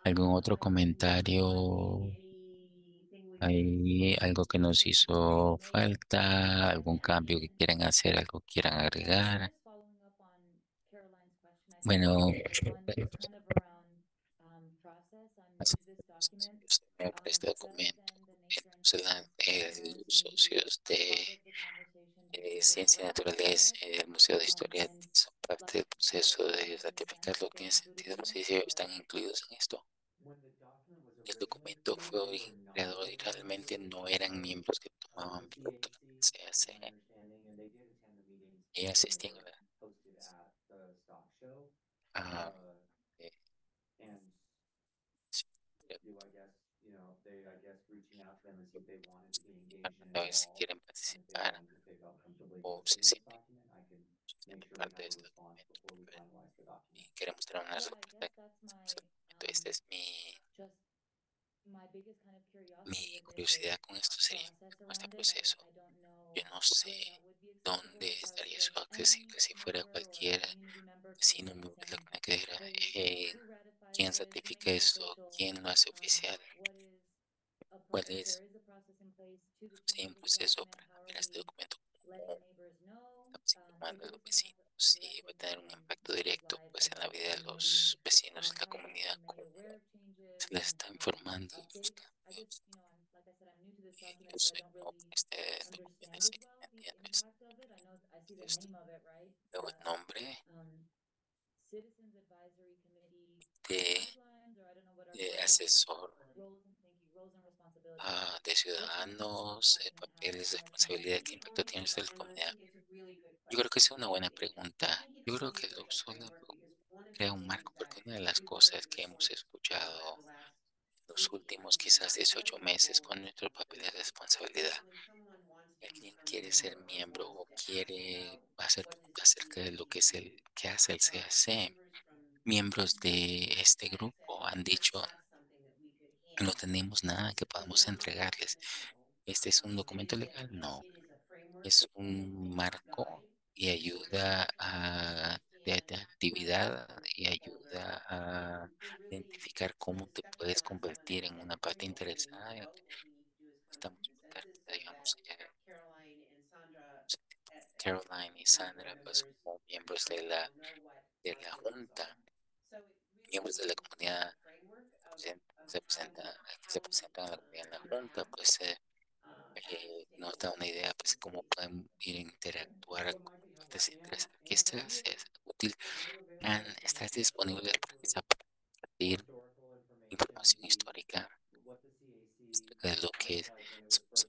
¿Algún otro comentario? ¿Hay algo que nos hizo falta? ¿Algún cambio que quieran hacer? ¿Algo que quieran Yeah, so agregar? just following up on Caroline's question, I think Bueno, one is kind of around process. I'm new to this document. este Rather documento, than the nature and entonces science los transparency, socios part of the conversation being able to Ciencia y ratify Naturaleza it, y del Museo de Historia and son parte del like proceso it de makes more sense ratificarlo. if they're ¿Tiene included sentido? here. Sí, sí, están incluidos en esto. El documento fue creado y realmente no eran miembros que tomaban parte en CAC. Ellas asistían a eh, a ver si quieren participar o se sienten parte de este documento. Y queremos tener una Yeah, I respuesta. guess that's Este es just my biggest kind of curiosity mi with it is curiosidad con esto sería process este around it. proceso. I don't Yo know no sé where that would be accessible dónde if I was estaría eso like any accesible si fuera member or cualquier community member coming vecino in and lo saying, que me quedara. hey, who ratifies ¿Quién this? Who certifica makes it eso? official? ¿Quién lo hace oficial? What is a ¿Cuál if es there is a process in place to sí, distribute un this proceso document, para how are cambiar este we documento? letting neighbors know? Estamos informando a If los it's gonna have vecinos a si direct va a tener impact un on impacto people's directo lives, pues I en la guess, vida de and maybe los vecinos en la how are comunidad, they made cómo aware of changes se les and está informando de los updates. I just, cambios. like I said, I'm new to this Y document, yo so I soy don't nuevo really en este documento, understand así as que no well the entiendo impact of it. I know I see the esto. name of it, right? Luego el But nombre Citizens Advisory Committee de, guidelines, or I don't know what our de current asesor thank you, roles and responsibilities. de What does this ciudadanos, document have papeles de kind of in responsabilidad, place? qué impacto tiene en la And I comunidad. think it's a really good Yo creo que question. esa es una buena pregunta. I think it's Yo a creo really que good lo solo framework because one of the crea un things marco, that porque una de las we've really cosas que hemos underscored escuchado the last en los últimos 18 quizás months, 18 whatever the meses role con is nuestros for papeles de you, responsabilidad, when someone wants to alguien become a quiere ser member or miembro wants o to ask quiere about hacer what does preguntas the acerca de lo CAC que es do, qué hace el CAC, members from miembros de este have said, grupo han you know, dicho, that's something that we could no hand. tenemos nada que It's an podamos online entregarles. kind of deal. ¿Este es un It documento is a legal? No. it is a framework Es and it un is a marco guide y for ayuda anyone to understand de how to actividad become a y stakeholder. ayuda a We're really identificar sort cómo of te stuck in the puedes last month convertir en una parte figuring out interesada. what we need to do is come to Estamos the muy cerca, consensus so that digamos, Caroline and Sandra as Caroline y you know board Sandra, pues members como miembros will know what de our la feelings Junta, are. So it really miembros de la gives a comunidad framework of se how que se presentan a la comunidad en la Junta, interact pues as nos da una stakeholders. idea, pues, cómo pueden interactuar con partes interesadas. Que esto es útil. Estás disponible para compartir información histórica acerca de lo que es, somos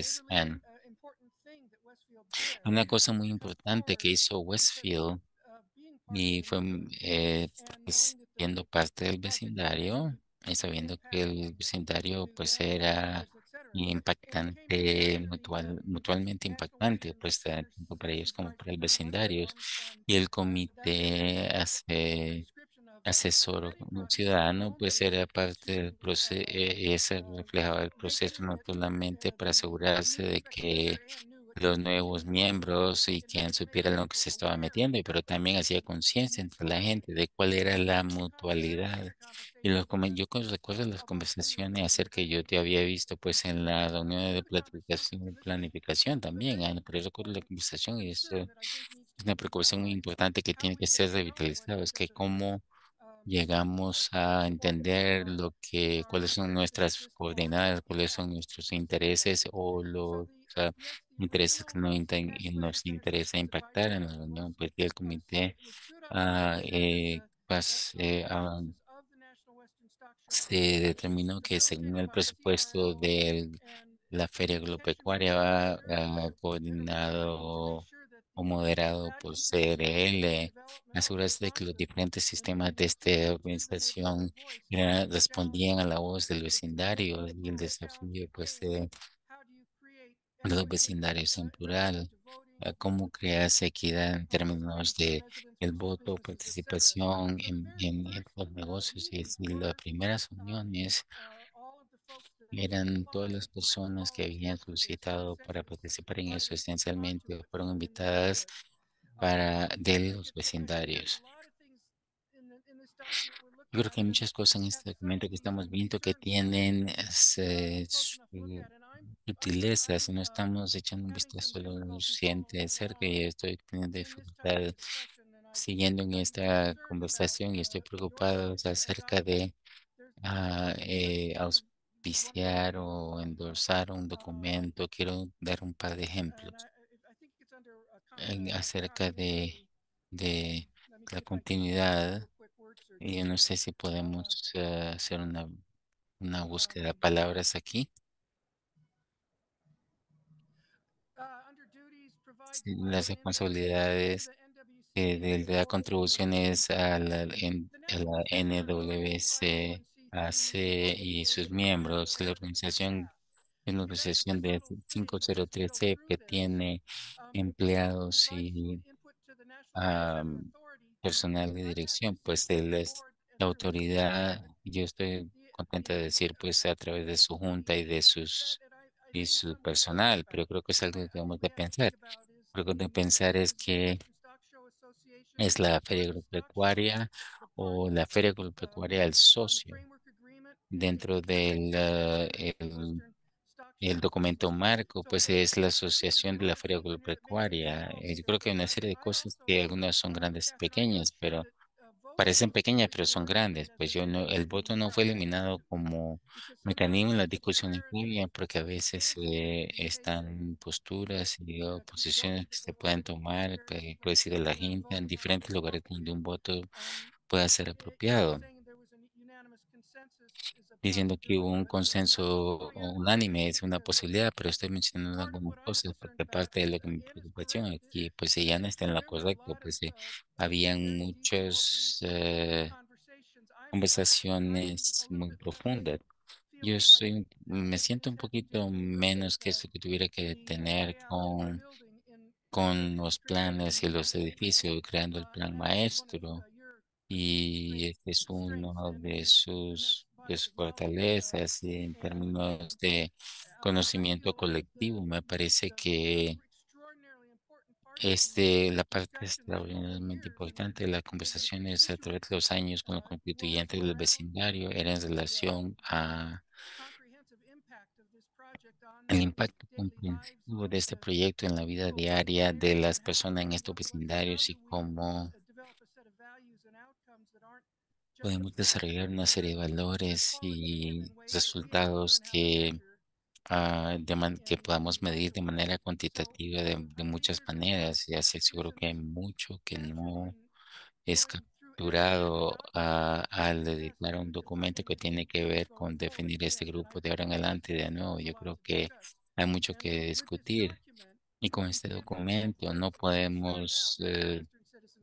gracias, Anne. Una cosa muy importante que hizo Westfield y fue pues, siendo parte del vecindario y sabiendo que el vecindario pues era impactante, mutualmente impactante, pues tanto para ellos como para el vecindario. Y el comité asesor ciudadano pues era parte del proceso, ese reflejaba el proceso no solamente para asegurarse de que los nuevos miembros y quien supiera lo que se estaba metiendo, pero también hacía conciencia entre la gente de cuál era la mutualidad. Y yo recuerdo las conversaciones acerca que yo te había visto pues en la reunión de planificación, planificación también, pero yo recuerdo la conversación y eso es una preocupación muy importante que tiene que ser revitalizada, es que cómo llegamos a entender cuáles son nuestras coordenadas, cuáles son nuestros intereses o los intereses que nos interesa impactar en la reunión, pues y el comité se determinó que según el presupuesto de la Feria Agropecuaria coordinado o moderado por CRL, asegurarse de que los diferentes sistemas de esta organización respondían a la voz del vecindario y el desafío pues de los vecindarios en plural, cómo crearse equidad en términos de el voto, participación en los negocios y las primeras uniones eran todas las personas que habían solicitado para participar en eso, esencialmente fueron invitadas de los vecindarios. Yo creo que hay muchas cosas en este documento que estamos viendo que tienen su utileza si no estamos echando un vistazo lo suficiente de cerca y estoy teniendo dificultad siguiendo en esta conversación y estoy preocupado acerca de auspiciar o endorsar un documento. Quiero dar un par de ejemplos acerca de la continuidad. Y yo no sé si podemos hacer una búsqueda de palabras aquí. Sí, las responsabilidades de las contribuciones a la NWCAC y sus miembros, la organización es una organización de 503C que tiene empleados y personal de dirección, pues él es la autoridad. Yo estoy contenta de decir, pues a través de su junta y su personal, pero creo que es algo que debemos de pensar. Creo que de pensar es que es la feria agropecuaria o la feria agropecuaria el socio dentro del el documento marco, pues es la asociación de la feria agropecuaria. Yo creo que hay una serie de cosas que algunas son grandes y pequeñas, pero parecen pequeñas, pero son grandes. Pues yo no, el voto no fue eliminado como mecanismo en las discusiones previas, porque a veces están posturas y posiciones que se pueden tomar, puede ser de la gente en diferentes lugares donde un voto pueda ser apropiado diciendo que hubo un consenso unánime, es una posibilidad, pero estoy mencionando algunas cosas porque parte de lo que mi preocupación aquí, pues ella no está en lo correcto, pues habían muchas conversaciones muy profundas. Me siento un poquito menos que esto que tuviera que tener con los planes y los edificios, creando el plan maestro y este es uno de sus fortalezas en términos de conocimiento colectivo. Me parece que la parte extraordinariamente importante de las conversaciones a través de los años con los constituyentes del vecindario era en relación a el impacto comprensivo de este proyecto en la vida diaria de las personas en estos vecindarios y cómo podemos desarrollar una serie de valores y resultados que podamos medir de manera cuantitativa de muchas maneras. Y así seguro que hay mucho que no es capturado al dedicar un documento que tiene que ver con definir este grupo de ahora en adelante de nuevo. Yo creo que hay mucho que discutir. Y con este documento no podemos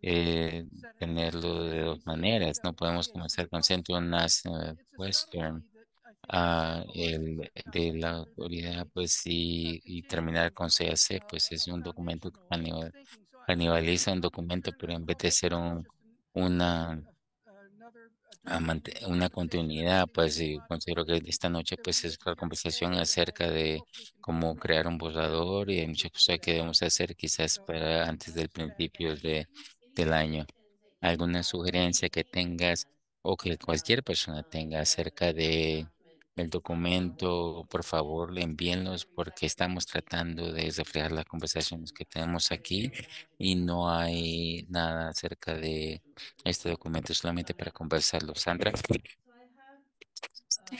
eh, setting tenerlo de dos and maneras. No podemos comenzar con Central National it's a Western, subtlety that I think symbolizes el the de concept la rather than autoridad, any pues y terminar continuing con CAC, pues es un documento que thinking. So canibaliza un I'm documento, considering pero this en a vez de couple ser times, just una, another direct una conversation. I continuidad, think pues there's a y lot considero que esta noche that we pues need es to la carry conversación forward that acerca I de hopefully can cómo contribute crear un to. borrador y hay muchas cosas que debemos hacer quizás So para antes del that's that. principio del año. ¿Alguna sugerencia que tengas o que cualquier persona tenga acerca de el documento? Por favor, envíenlos porque estamos tratando de reflejar las conversaciones que tenemos aquí y no hay nada acerca de este documento, solamente para conversarlo. Sandra. So I have Este,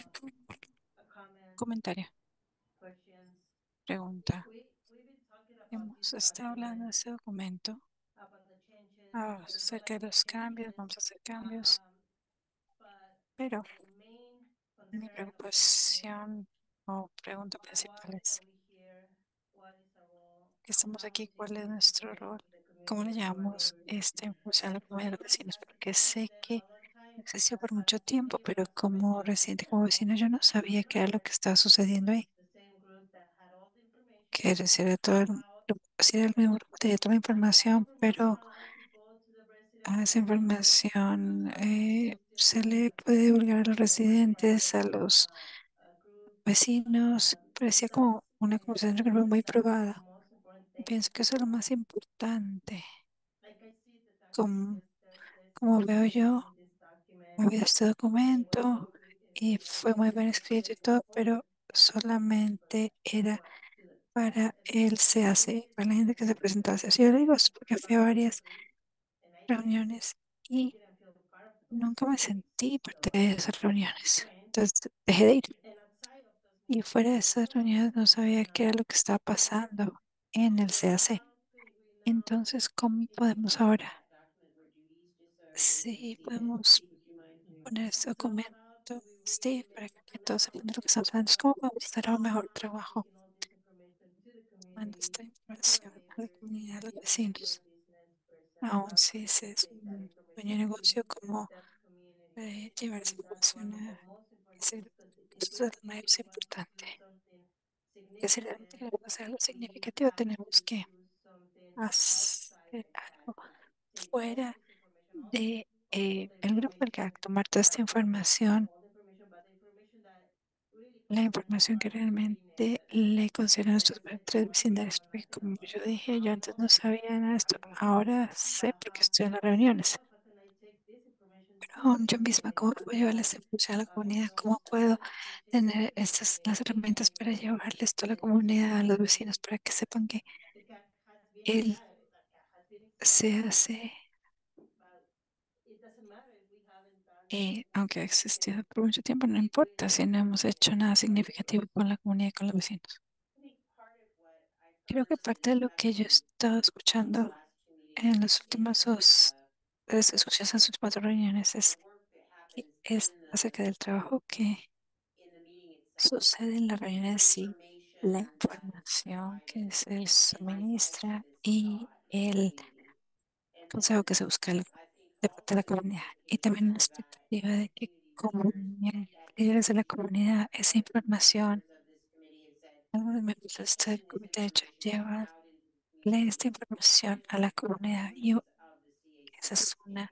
a comment, comentario, questions. pregunta. We've been talking about this Hemos estado hablando de document, este documento about the changes, the acerca de los cambios, clarifications, vamos a hacer cambios, but pero the main mi concern or question is preocupación o pregunta principal why es, are we here? What is our role? ¿qué estamos How aquí? is this ¿Cuál es nuestro information rol? to the ¿Cómo le community, to our llamamos neighbors? esta información a la comunidad de los vecinos? Porque Like I sé said que a long time, existió as por a mucho tiempo, city pero como information residente, como vecino, yo no technologist, I sabía qué era lo remember que estaba sucediendo was ahí. the same group that had all the information Que decir de todo el about grupo, si era el mismo grupo, tenía toda la all the información, pero information allowed to go to the a residents esa and neighbors. información Still se was le puede divulgar a los a residentes, private a los group. vecinos. So Parecía that's como una conversación entre grupo muy privada. the most important Y thing. pienso que eso es lo más importante. Like I see the Como, documents, there's this como veo yo, in this ha document. habido este It was documento y fue muy bien escrito y specifically todo, for pero solamente era para el CAC, para la gente que se presentaba a CAC. Yo le digo eso porque fui a varias and I didn't reuniones y didn't feel part of those nunca me meetings. sentí parte So de I esas reuniones. went, Entonces dejé de ir. and outside of those Y meetings, fuera de I was esas like, okay, reuniones no sabía qué era lo que estaba pasando en el CAC. how can we now Entonces, ¿cómo podemos implement ahora? that document where Judy's just Sí, received it? podemos Would you mind? poner este So how documento, can we Steve, really para make que todos sepan de lo que connections estamos hablando. Es cómo podemos hacer un mejor trabajo taking all this information to the manda community, esta to our información a la neighbors, comunidad, a los even if you're vecinos. a business person, Aún how si can ese you es take that un information dueño de to negocio, como that community? llevar esa And that's información one of the a most important ese things, grupo. because Eso es lo if más we want to do importante. something Que si realmente significant, queremos hacer algo we significativo, have tenemos to que do something outside hacer of that. algo Take all fuera this information, de all the el grupo al que va a information tomar toda esta that we have, información, all the information, but the information that really la concerns información que our three realmente neighborhoods. le concierne a nuestros And tres what do we vecindarios, want to porque do como about yo it? dije, yo antes no How can sabía I nada de esto, implement it? ahora sé porque How estoy en las by reuniones. myself, how can I take this information Pero to the aún yo misma, community? ¿cómo How puedo can llevarle I esta información a la comunidad? ¿Cómo promote puedo this tener information las in herramientas my para neighborhood? llevarle esto a la And comunidad, a los vecinos, para que sepan que the CAC has been, él yeah, the CAC has been se existing, hace, but it doesn't matter if we haven't done aunque ha anything existido significant. por mucho tiempo, no With importa si no hemos hecho nada significativo con la comunidad y con los vecinos. I think part of what I Creo que heard parte this de lo past que yo he estado escuchando last two en meetings las últimas dos, escuchas en las últimas dos reuniones the es, work that que happens es acerca del trabajo que in the meeting itself, sucede en la reunión en the sí, la information that is información que provided, se and my side that suministra is y sought in the el meeting. And consejo then que se busca I think de parte de also la the comunidad. Y expectation también una as expectativa de que community como leaders that líderes de la we comunidad, esa some información, members of this committee have said, algunos miembros de este getting this comité de hecho information llevan out into the esta community información is a la one of the comunidad y priorities of the esa CAC. es una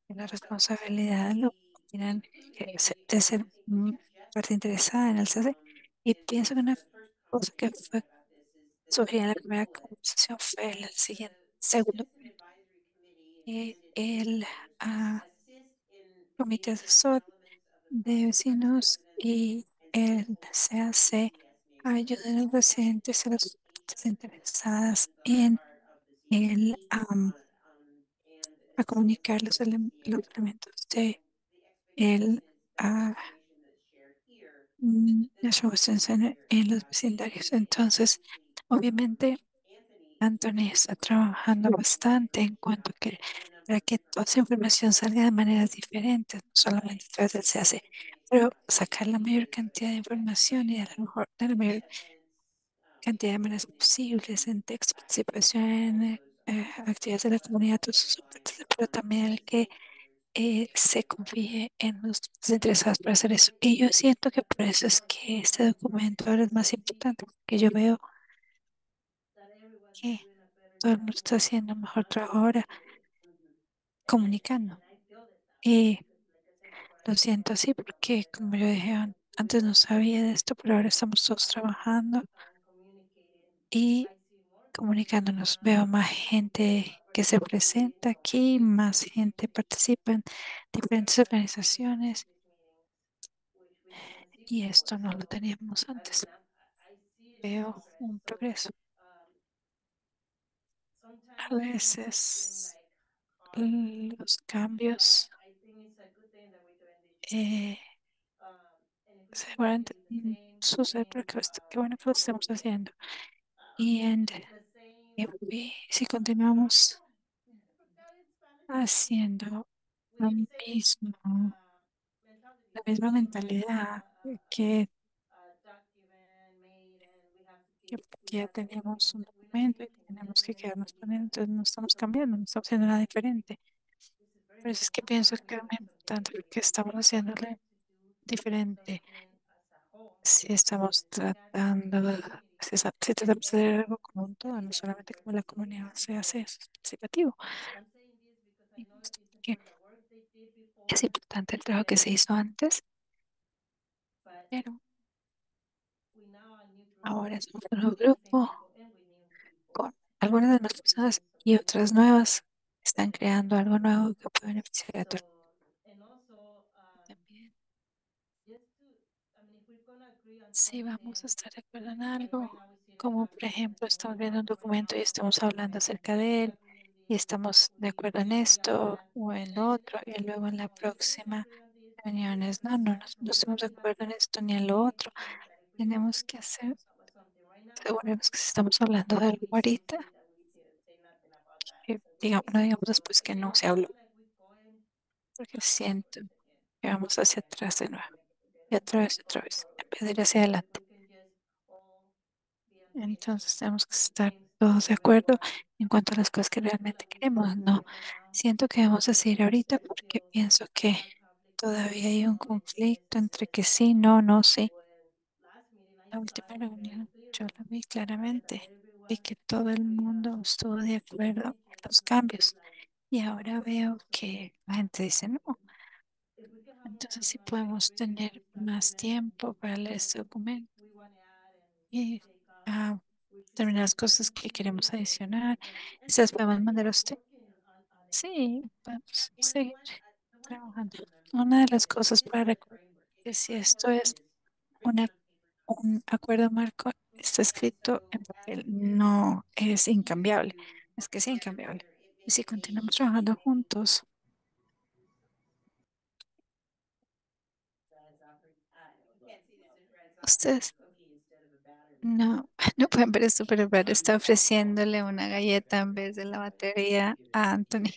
de las So responsabilidades, lo tienen que de I ser think we have just parte interesada en el CC. Y pienso que una the first cosa que conversation we fue had about this is sugerida en la the primera bullet. conversación fue el siguiente, The segundo Citizen punto, Advisory Committee que intended el to comité communicating asesor elements of the de process to vecinos residents y and el citizens of the CAC CS neighborhood. ayudan a los residentes y a las personas interesadas Citizens are en part of the el, CAC and a so comunicar is the los CS. elementos And de the expectation el is that the information that's shared here, National Western Center en los vecindarios. Entonces, obviamente, Anthony Anthony está trabajando bastante en cuanto a que para que toda esa información salga de maneras diferentes, no solamente a través del CAC, pero sacar la mayor cantidad de información y de la mayor cantidad de maneras posibles en texto, participación, actividades de la comunidad, todos sus aportes, pero también el que se confíe en los interesados para hacer eso. Y yo siento que por eso es que este documento ahora es más importante, porque yo veo que todo el mundo está haciendo un mejor trabajo ahora comunicando. Y lo siento así porque, como yo dije antes, no sabía de esto, pero ahora estamos todos trabajando y comunicándonos. Veo más gente que se presenta aquí, más gente participa en diferentes organizaciones y esto no lo teníamos antes. Veo un progreso. A veces los cambios eh, se van a suceder porque qué bueno que lo estemos haciendo. Y si continuamos haciendo lo mismo, la misma mentalidad que ya teníamos un documento y tenemos que quedarnos con él, entonces no estamos cambiando, no estamos haciendo nada diferente. Por eso es que pienso que es muy importante porque estamos haciéndole diferente. Si estamos tratando, si tratamos de hacer algo como un todo, no solamente como la comunidad se hace, eso es participativo. Y justo porque es importante el trabajo que se hizo antes, pero ahora somos un nuevo grupo con algunas de las personas y otras nuevas están creando algo nuevo que puede beneficiar a todos. También, si vamos a estar de acuerdo en algo, como por ejemplo estamos viendo un documento y estamos hablando acerca de él y estamos de acuerdo en esto o en lo otro y luego en la próxima reunión es no estamos de acuerdo en esto ni en lo otro. Tenemos que asegurarnos que si estamos hablando de algo ahorita, que digamos, no digamos después que no se habló, porque siento que vamos hacia atrás de nuevo y otra vez, en vez de ir hacia adelante. Entonces tenemos que estar todos de acuerdo en cuanto a las cosas que realmente queremos. No siento que debemos decir ahorita porque pienso que todavía hay un conflicto entre que sí, no, sí. La última reunión yo la vi claramente y que todo el mundo estuvo de acuerdo en los cambios. Y ahora veo que la gente dice no. Entonces sí podemos tener más tiempo para leer este documento y determinadas cosas que queremos adicionar. Esas podemos mandar a usted. Sí, podemos seguir trabajando. Una de las cosas para recordar que si esto es una, un acuerdo marco, está escrito en papel, no es incambiable. Es que es incambiable. Y si continuamos trabajando juntos, ustedes no, no pueden ver esto, pero Brad está ofreciéndole una galleta en vez de la batería a Anthony.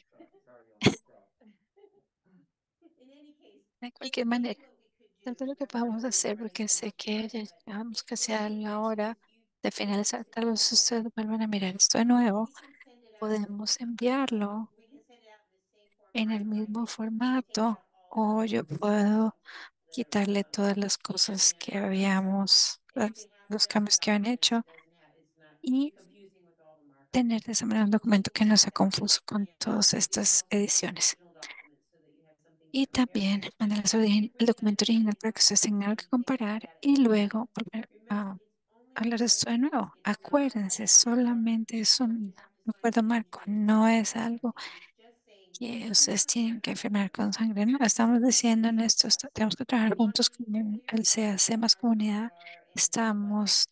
De cualquier manera, tanto lo que podamos hacer, porque sé que ya llegamos casi a la hora de finalizar. Tal vez ustedes vuelvan a mirar esto de nuevo. Podemos enviarlo en el mismo formato o yo puedo quitarle todas las cosas que habíamos, los cambios que han hecho y tener de esa manera un documento que no sea confuso con todas estas ediciones. Y también mandarles el documento original para que ustedes tengan algo que comparar y luego volver a hablar de esto de nuevo. Acuérdense, solamente es un acuerdo marco, no es algo que ustedes tienen que firmar con sangre. No, estamos diciendo en esto, tenemos que trabajar juntos con el CAC más comunidad.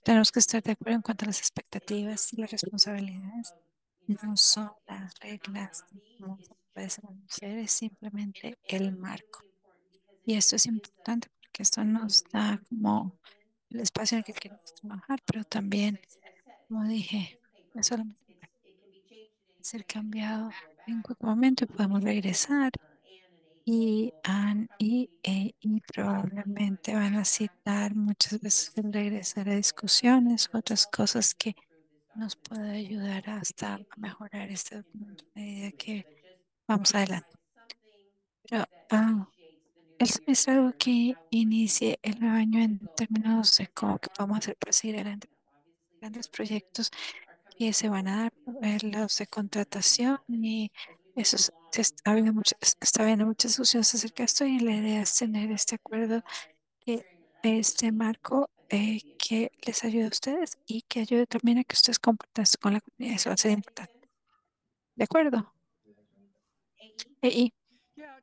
Tenemos que estar de acuerdo en cuanto a las expectativas y las responsabilidades. No son las reglas de cómo se puede ser una mujer, es simplemente el marco. Y esto es importante porque esto nos da como el espacio en el que queremos trabajar, pero también, como dije, no es solamente ser cambiado en cualquier momento y podemos regresar y probablemente van a citar muchas veces el regresar a discusiones, otras cosas que nos puede ayudar hasta a mejorar este documento a medida que vamos But adelante. something Pero that initiates the new ¿eso year es in algo terms of que how we want to inicie el año get en going. términos de cómo que Lots podemos of hacer different para seguir things adelante? coming up. Obviously, the Grandes appointments proyectos are coming que up se van a dar, los de contratación y eso ha habido está habiendo muchas discusiones acerca de esto y la idea es tener este acuerdo que este marco que les ayude a ustedes y que ayude también a que ustedes compartan esto con la comunidad. Eso va a ser importante. ¿De acuerdo? Y Yeah,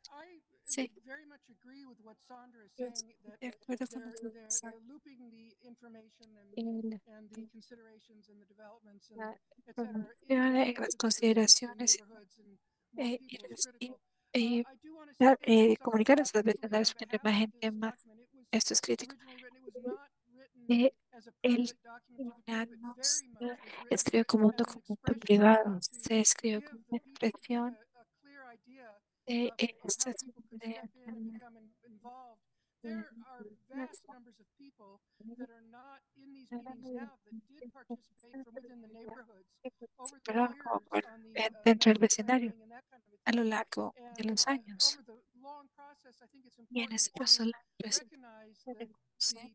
I sí, very much agree with what Sandra is yo saying, estoy that de acuerdo con lo que they're looping the information el- and the considerations and the developments and la et cetera las into the specific consideraciones neighborhoods, and more y, people is y, critical. y I do want to say that something comunicar a los technically vecindarios on mientras behalf más of gente this más document. It was esto es crítico. originally written, it was not written Eh, as a el private document to begin tribunal with, no very se much was written escribió como un as an documento expression privado, se to escribió give como the una people, give expresión a clear idea de for how estas people could step in and become involved. There are vast numbers of people that are not in these meetings now that did participate from within the neighborhoods que over the participaron como years on the dentro del master vecindario planning and that kind of a a lo thing. largo de And los años. over the long process, I think it's Y en important ese proceso to pues, recognize se that reconoce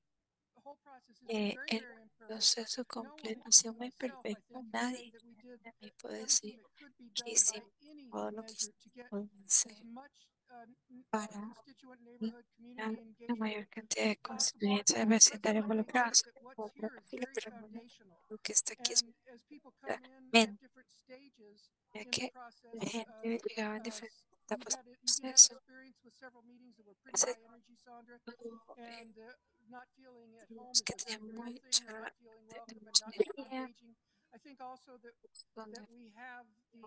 the whole process is que very, el very imperfect. proceso No one, completo ha sido including muy myself, I perfecto. think, can say Nadie that we did de mí puede everything decir that could be que done by hicimos any todo lo que measure to get se as much para constituent neighborhood community la engagement mayor cantidad de as possible. constituyentes del But let's vecindario not forget involucrados. that what's here is very Pero foundational. lo que está aquí es And as people come in at fundamental, different stages ya in the que la process, gente llegaba en diferentes etapas del you did have proceso. experience with several meetings that were pretty Ese high energy, Sandra, todo, and not feeling at home los is que a very tenían real thing, or mucha, not feeling welcome and mucha not energía, engaging. I think also that donde we have the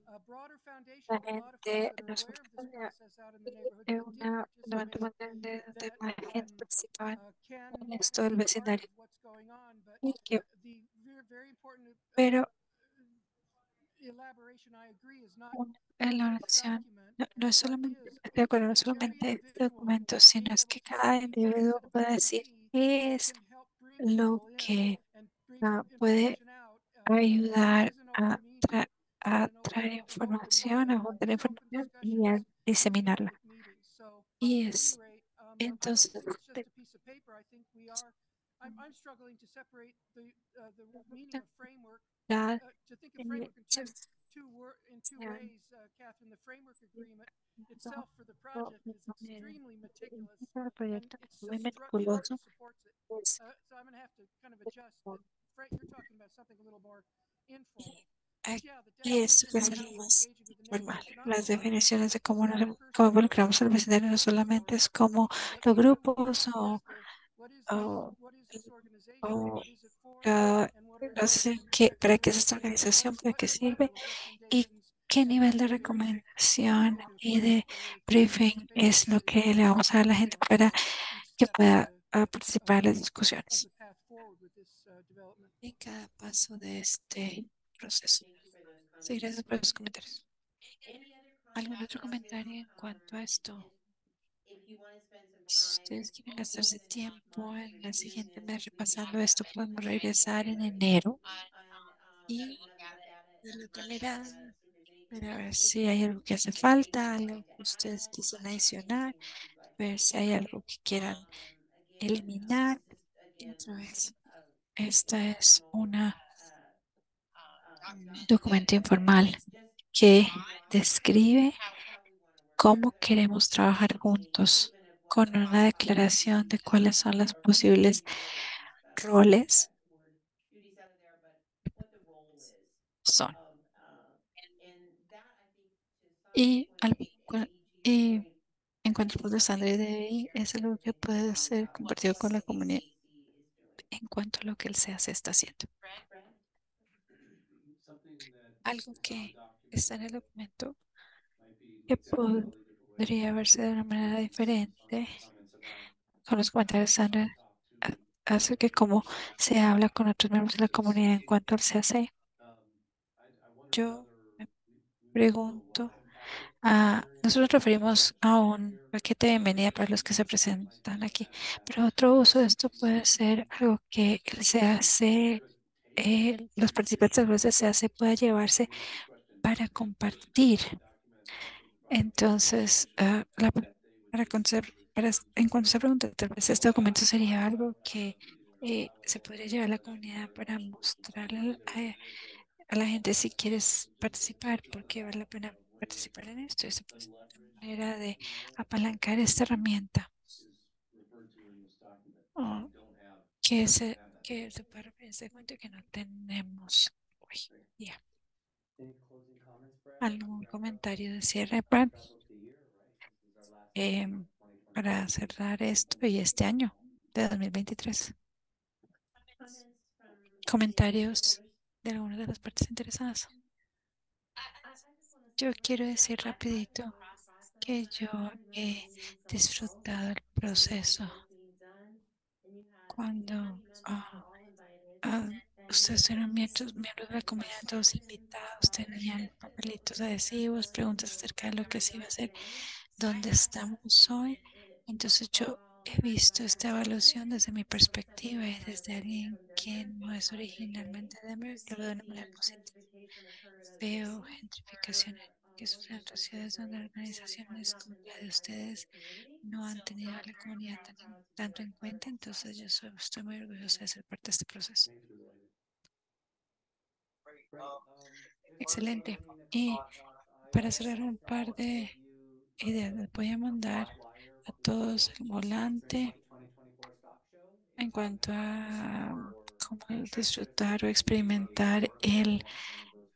a broader foundation la of a lot of folks gente that are nos aware of this respondía process out in the neighborhoods de that did una levantó participate, más grande donde that más gente participaba can en esto can del be part vecindario. of what's going on. But Y que, the very important pero elaboration, I agree, is not la only this oración document, no es but solamente, is de acuerdo, no es that every solamente este individual documento, sino being es able que to cada speak up and individuo set up a pueda decir committee qué that es can help bring lo people in que and bring puede information out. This ayudar is an open meeting a and traer an open información, a juntar these are open información y a discussions in diseminarla. public meetings. So Y at any es rate, I don't entonces, think it's just a piece of paper. I think we are. I'm struggling to separate the meaning of framework, la, to think of framework in two ways, Catherine. The framework agreement itself for the project is extremely meticulous, el and proyecto it's muy a structure that meticuloso supports it. es, So I'm going to have to kind of adjust that. You're talking about something a little more informal. But yeah, the aquí es definition of algo más engaging with the formal. neighborhoods, not Las not definiciones de just that cómo person involucramos al vecindario no solamente es como but los even beyond grupos just the o, what is this organization, o what is it for, la- and what are its para qué es objectives, esta organización, para qué what are sirve those y recommendations qué that nivel we de need to recomendación y put de for it to briefing participate es lo que le vamos a dar a la gente para each que step pueda participar en las discusiones of the path forward with this development. en cada paso de este proceso. Thank you for those Sí, comments. gracias por los comentarios. Any other ¿Algún comments otro about this? comentario en cuanto a esto? If you want to spend some Si time ustedes quieren in gastarse the next tiempo month en la reviewing siguiente this, mes we can repasando do that esto, in podemos regresar en February. enero And y another look at it darle otra and mirada see if there's anything para that's ver si missing, hay algo que hace anything falta, you'd algo like to que ustedes add, quisieran adicionar, anything that you'd like to ver si hay change. algo que quieran Again, eliminar. this is Y again otra vez, a esta es informal una document documento informal just que outlining describe how we want to work cómo together, queremos trabajar a juntos statement of what con una declaración de cuáles son los or posibles maybe roles is better. roles That word duties out of there, but what the role is son. of and that I think to Sandra's Y, point and to your y point, en cuanto al punto de is Sandra y something de that can be ahí, shared es with the algo que puede community ser about compartido what con la the comunidad AAC is doing. en cuanto a lo que el CAC está haciendo. Brad? Something that Algo is in the que document está en el that documento might be que looked at a slightly different way podría verse de una manera on diferente some comments about con los comentarios de how we Sandra talk to hace que neighborhood como se organizations. habla con otros miembros de la Because comunidad en cuanto al CAC, I wonder yo whether me we might do a pregunto, welcome packet nosotros nos referimos a shown un here, paquete de bienvenida para los maybe que se might be presentan able to aquí, add that pero otro uso de esto puede ser algo que el if we CAC could los participantes del proceso se hace pueda llevarse para compartir. Entonces, en cuanto se pregunta, tal vez este documento sería algo que se podría llevar a la comunidad para mostrarle a la gente si quieres participar, porque vale la pena participar en esto. Esa puede ser una manera de apalancar esta herramienta o que se pueda referir a este cuento que no tenemos hoy día. ¿Algún comentario de cierre, Brad? Em, para cerrar esto y este año de 2023. Comentarios de algunas de las partes interesadas. Yo quiero decir rapidito que yo he disfrutado el proceso cuando ah, ustedes eran miembros de la comunidad, todos invitados, tenían papelitos adhesivos, preguntas acerca de lo que se iba a hacer, dónde estamos hoy. Entonces yo he visto esta evaluación desde mi perspectiva y desde alguien que no es originalmente de Denver, lo veo de una manera positiva. Veo gentrificación que sucede en otras ciudades donde organizaciones como la de ustedes no han tenido a la comunidad tanto en cuenta, entonces estoy muy orgullosa de ser parte de este proceso. Excelente. Y para cerrar un par de ideas, les voy a mandar a todos el volante en cuanto a cómo disfrutar o experimentar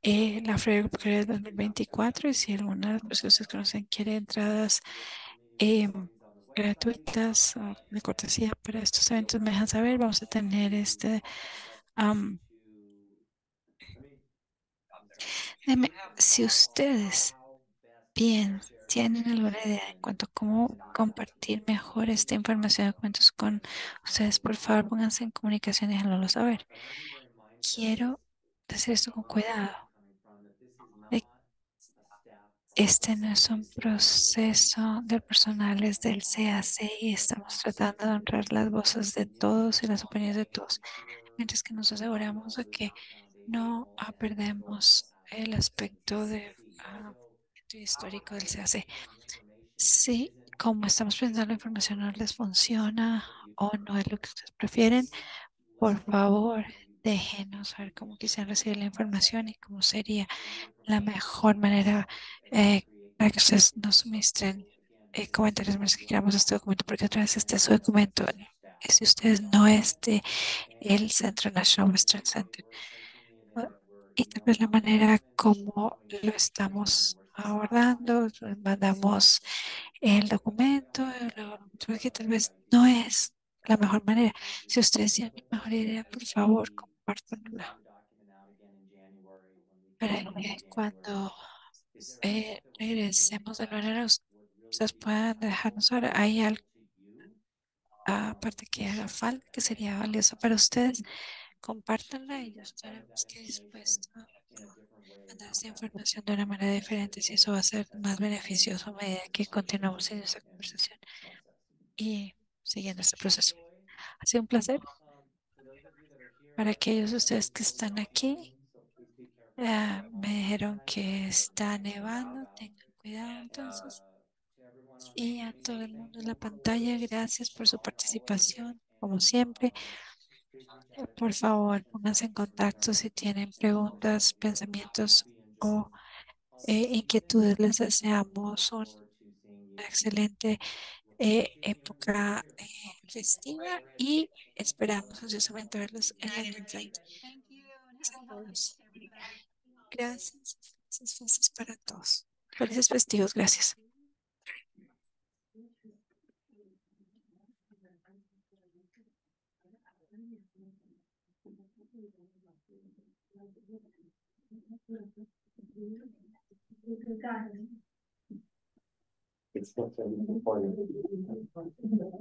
la Feria del 2024 y si alguna de las personas que conocen quiere entradas gratuitas o de cortesía para estos eventos, me dejan saber. Vamos a tener am, si ustedes bien tienen alguna idea en cuanto a cómo compartir mejor esta información de documentos con ustedes, por favor pónganse en comunicación y déjenlo saber. Quiero hacer esto con cuidado. Este no es un proceso del personal, es del CAC y estamos tratando de honrar las voces de todos y las opiniones de todos, mientras que nos aseguramos de que no perdemos el aspecto histórico del CAC. Si, como estamos presentando la información, no les funciona o no es lo que ustedes prefieren, por favor, déjenos saber cómo quisieran recibir la información y cómo sería la mejor manera para que ustedes nos suministren comentarios más que queramos este documento, porque otra vez este es su documento. Si ustedes no es de el Centro National Western Center. Y tal vez la manera como lo estamos abordando, mandamos el documento, que tal vez no es la mejor manera. Si ustedes tienen una mejor idea, por favor, compártanla para que cuando regresemos de nuevo, ustedes puedan dejarnos saber. Hay algo aparte que haga falta que sería valioso para ustedes, compártanla y yo estaré más que dispuesto a mandar esta información de una manera diferente si eso va a ser más beneficioso a medida que continuamos en esta conversación y siguiendo este proceso. Ha sido un placer. Para aquellos de ustedes que están aquí, me dijeron que está nevando, tengan cuidado entonces. Y a todo el mundo en la pantalla, gracias por su participación, como siempre. Por favor, pónganse en contacto si tienen preguntas, pensamientos o inquietudes. Les deseamos una excelente época festiva y esperamos ansiosamente verlos en el 2030. Gracias a todos. Gracias. Felices fiestas para todos. Felices festivos. Gracias. It's still important.